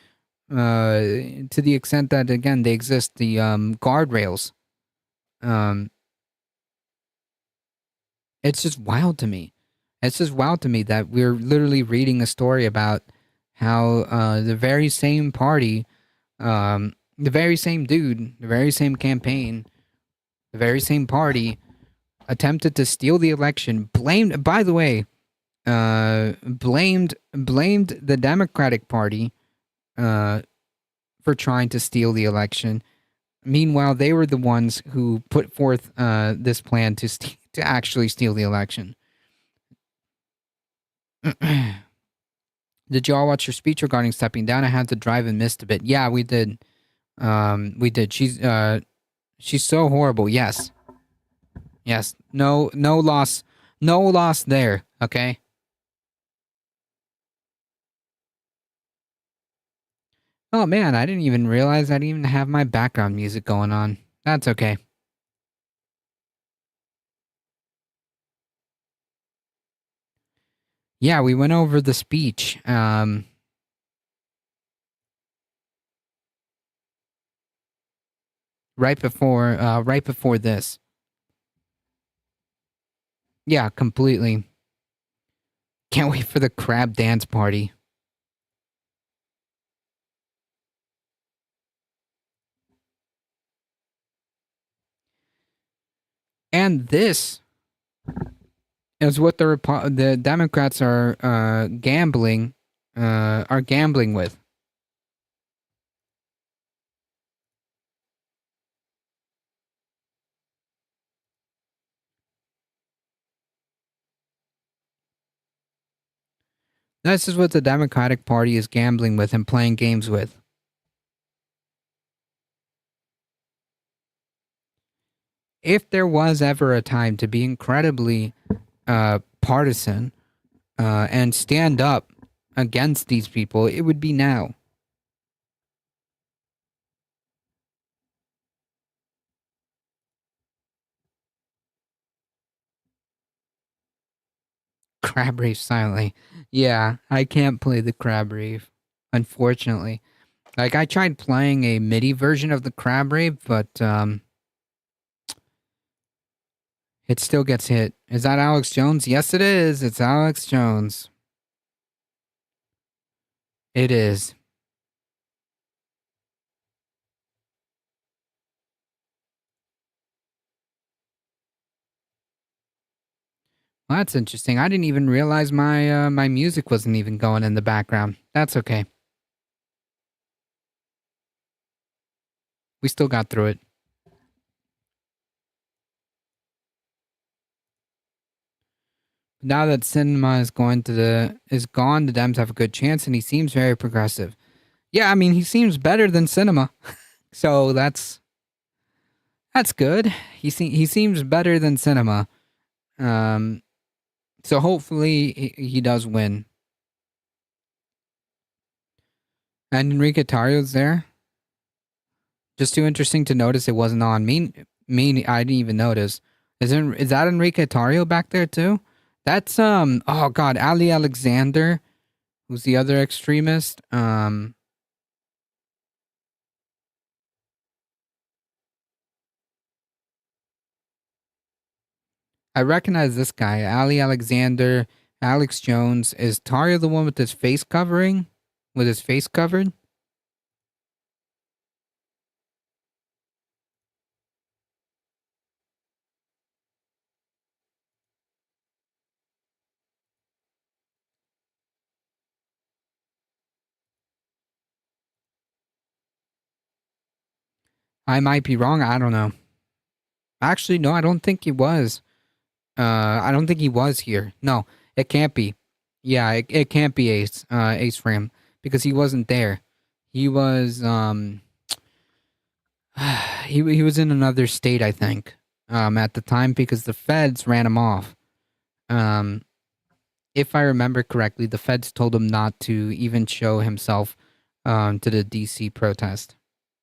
to the extent that, again, they exist, the guardrails. It's just wild to me. It's just wild to me that we're literally reading a story about how the very same party, the very same dude, the very same campaign, the very same party attempted to steal the election, blamed the Democratic Party for trying to steal the election. Meanwhile, they were the ones who put forth this plan to actually steal the election. Did y'all watch her speech regarding stepping down? I had to drive and missed a bit. Yeah, we did. We did. She's so horrible. Yes. Yes. No loss. No loss there. Okay. Oh man, I didn't even realize I didn't even have my background music going on. That's okay. Yeah, we went over the speech. Right before this. Yeah, completely. Can't wait for the crab dance party. And this is what the Democrats are gambling with. This is what the Democratic Party is gambling with and playing games with. If there was ever a time to be incredibly partisan and stand up against these people, it would be now. Crab Reef silently. Yeah, I can't play the Crab Reef, unfortunately. Like, I tried playing a MIDI version of the Crab Reef, but it still gets hit. Is that Alex Jones? Yes, it is. It's Alex Jones. It is. Well, that's interesting. I didn't even realize my music wasn't even going in the background. That's okay. We still got through it. Now that Sinema is gone, the Dems have a good chance, and he seems very progressive. Yeah, I mean, he seems better than Sinema, so that's good. He seems better than Sinema. So hopefully he does win. And Enrique Tarrio's there. Just too interesting to notice it wasn't on. Me, I didn't even notice. Is that Enrique Tarrio back there too? That's oh god, Ali Alexander, who's the other extremist. I recognize this guy, Ali Alexander, Alex Jones. Is Tarrio the one with his face covering? With his face covered? I might be wrong. I don't know. Actually, no, I don't think he was. I don't think he was here. No, it can't be. Yeah, it can't be Ace Frame, because he wasn't there. He was he was in another state, I think, at the time, because the feds ran him off. If I remember correctly, the feds told him not to even show himself to the DC protest,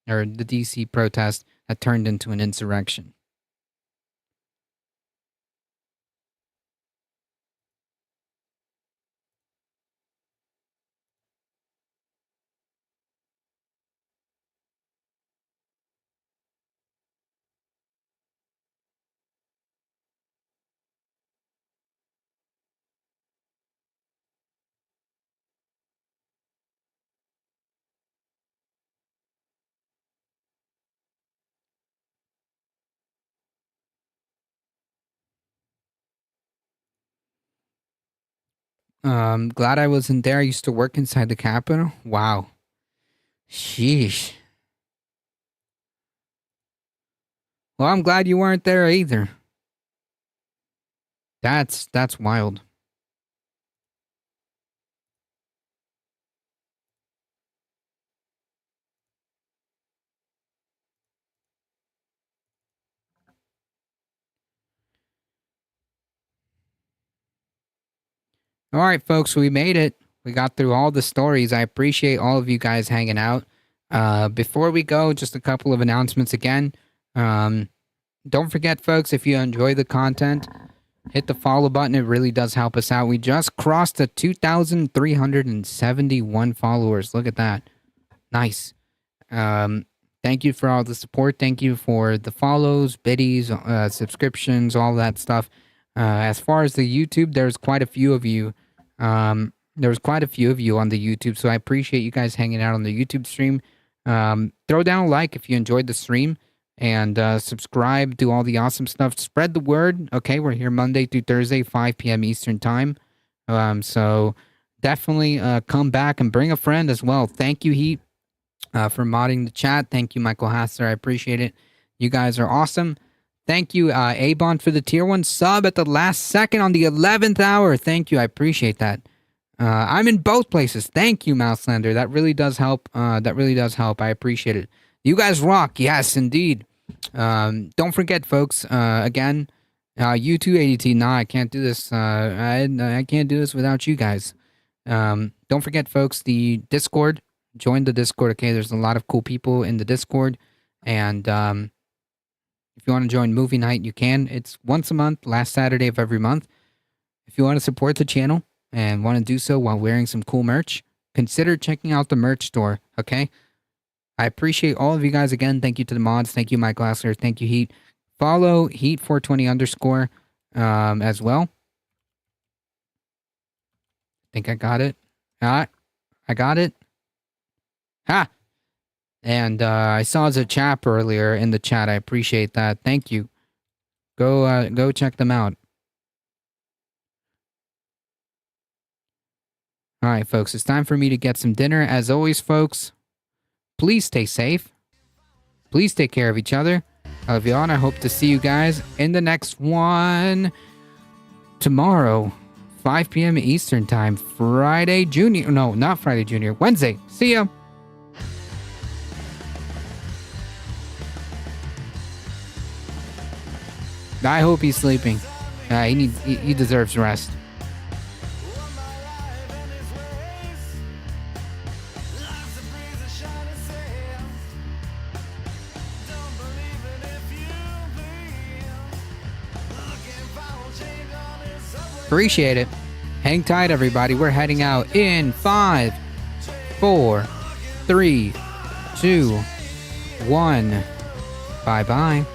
or the DC protest that turned into an insurrection. Glad I wasn't there. I used to work inside the Capitol. Wow. Sheesh. Well, I'm glad you weren't there either. That's wild. All right, folks, we made it. We got through all the stories. I appreciate all of you guys hanging out. Before we go, just a couple of announcements again. Don't forget, folks, if you enjoy the content, hit the follow button. It really does help us out. We just crossed the 2,371 followers. Look at that. Nice. Thank you for all the support. Thank you for the follows, biddies, subscriptions, all that stuff. As far as the YouTube, there's quite a few of you. There was quite a few of you on the YouTube, so I appreciate you guys hanging out on the YouTube stream. Throw down a like if you enjoyed the stream, and subscribe, do all the awesome stuff. Spread the word. Okay, we're here Monday through Thursday, 5 p.m. Eastern time. So definitely come back and bring a friend as well. Thank you, Heat, for modding the chat. Thank you, Michael Hasser. I appreciate it. You guys are awesome. Thank you, Abon, for the tier 1 sub at the last second on the 11th hour. Thank you. I appreciate that. I'm in both places. Thank you, Mouselander. That really does help. I appreciate it. You guys rock. Yes, indeed. Don't forget, folks, again, U2ADT. Nah, I can't do this. I can't do this without you guys. Don't forget, folks, the Discord. Join the Discord, okay? There's a lot of cool people in the Discord. And if you want to join movie night, you can. It's once a month, last Saturday of every month. If you want to support the channel and want to do so while wearing some cool merch, consider checking out the merch store, okay? I appreciate all of you guys again. Thank you to the mods. Thank you, Mike Glassler. Thank you, Heat. Follow Heat420_ as well. I think I got it. I got it. Ha! And I saw Zachap earlier in the chat. I appreciate that. Thank you. Go check them out. All right, folks. It's time for me to get some dinner. As always, folks, please stay safe. Please take care of each other. I love you all, and I hope to see you guys in the next one tomorrow, 5 p.m. Eastern Time. Friday Junior. No, not Friday Junior. Wednesday. See ya. I hope he's sleeping. He deserves rest. Appreciate it. Hang tight, everybody. We're heading out in 5, 4, 3, 2, 1. Bye-bye.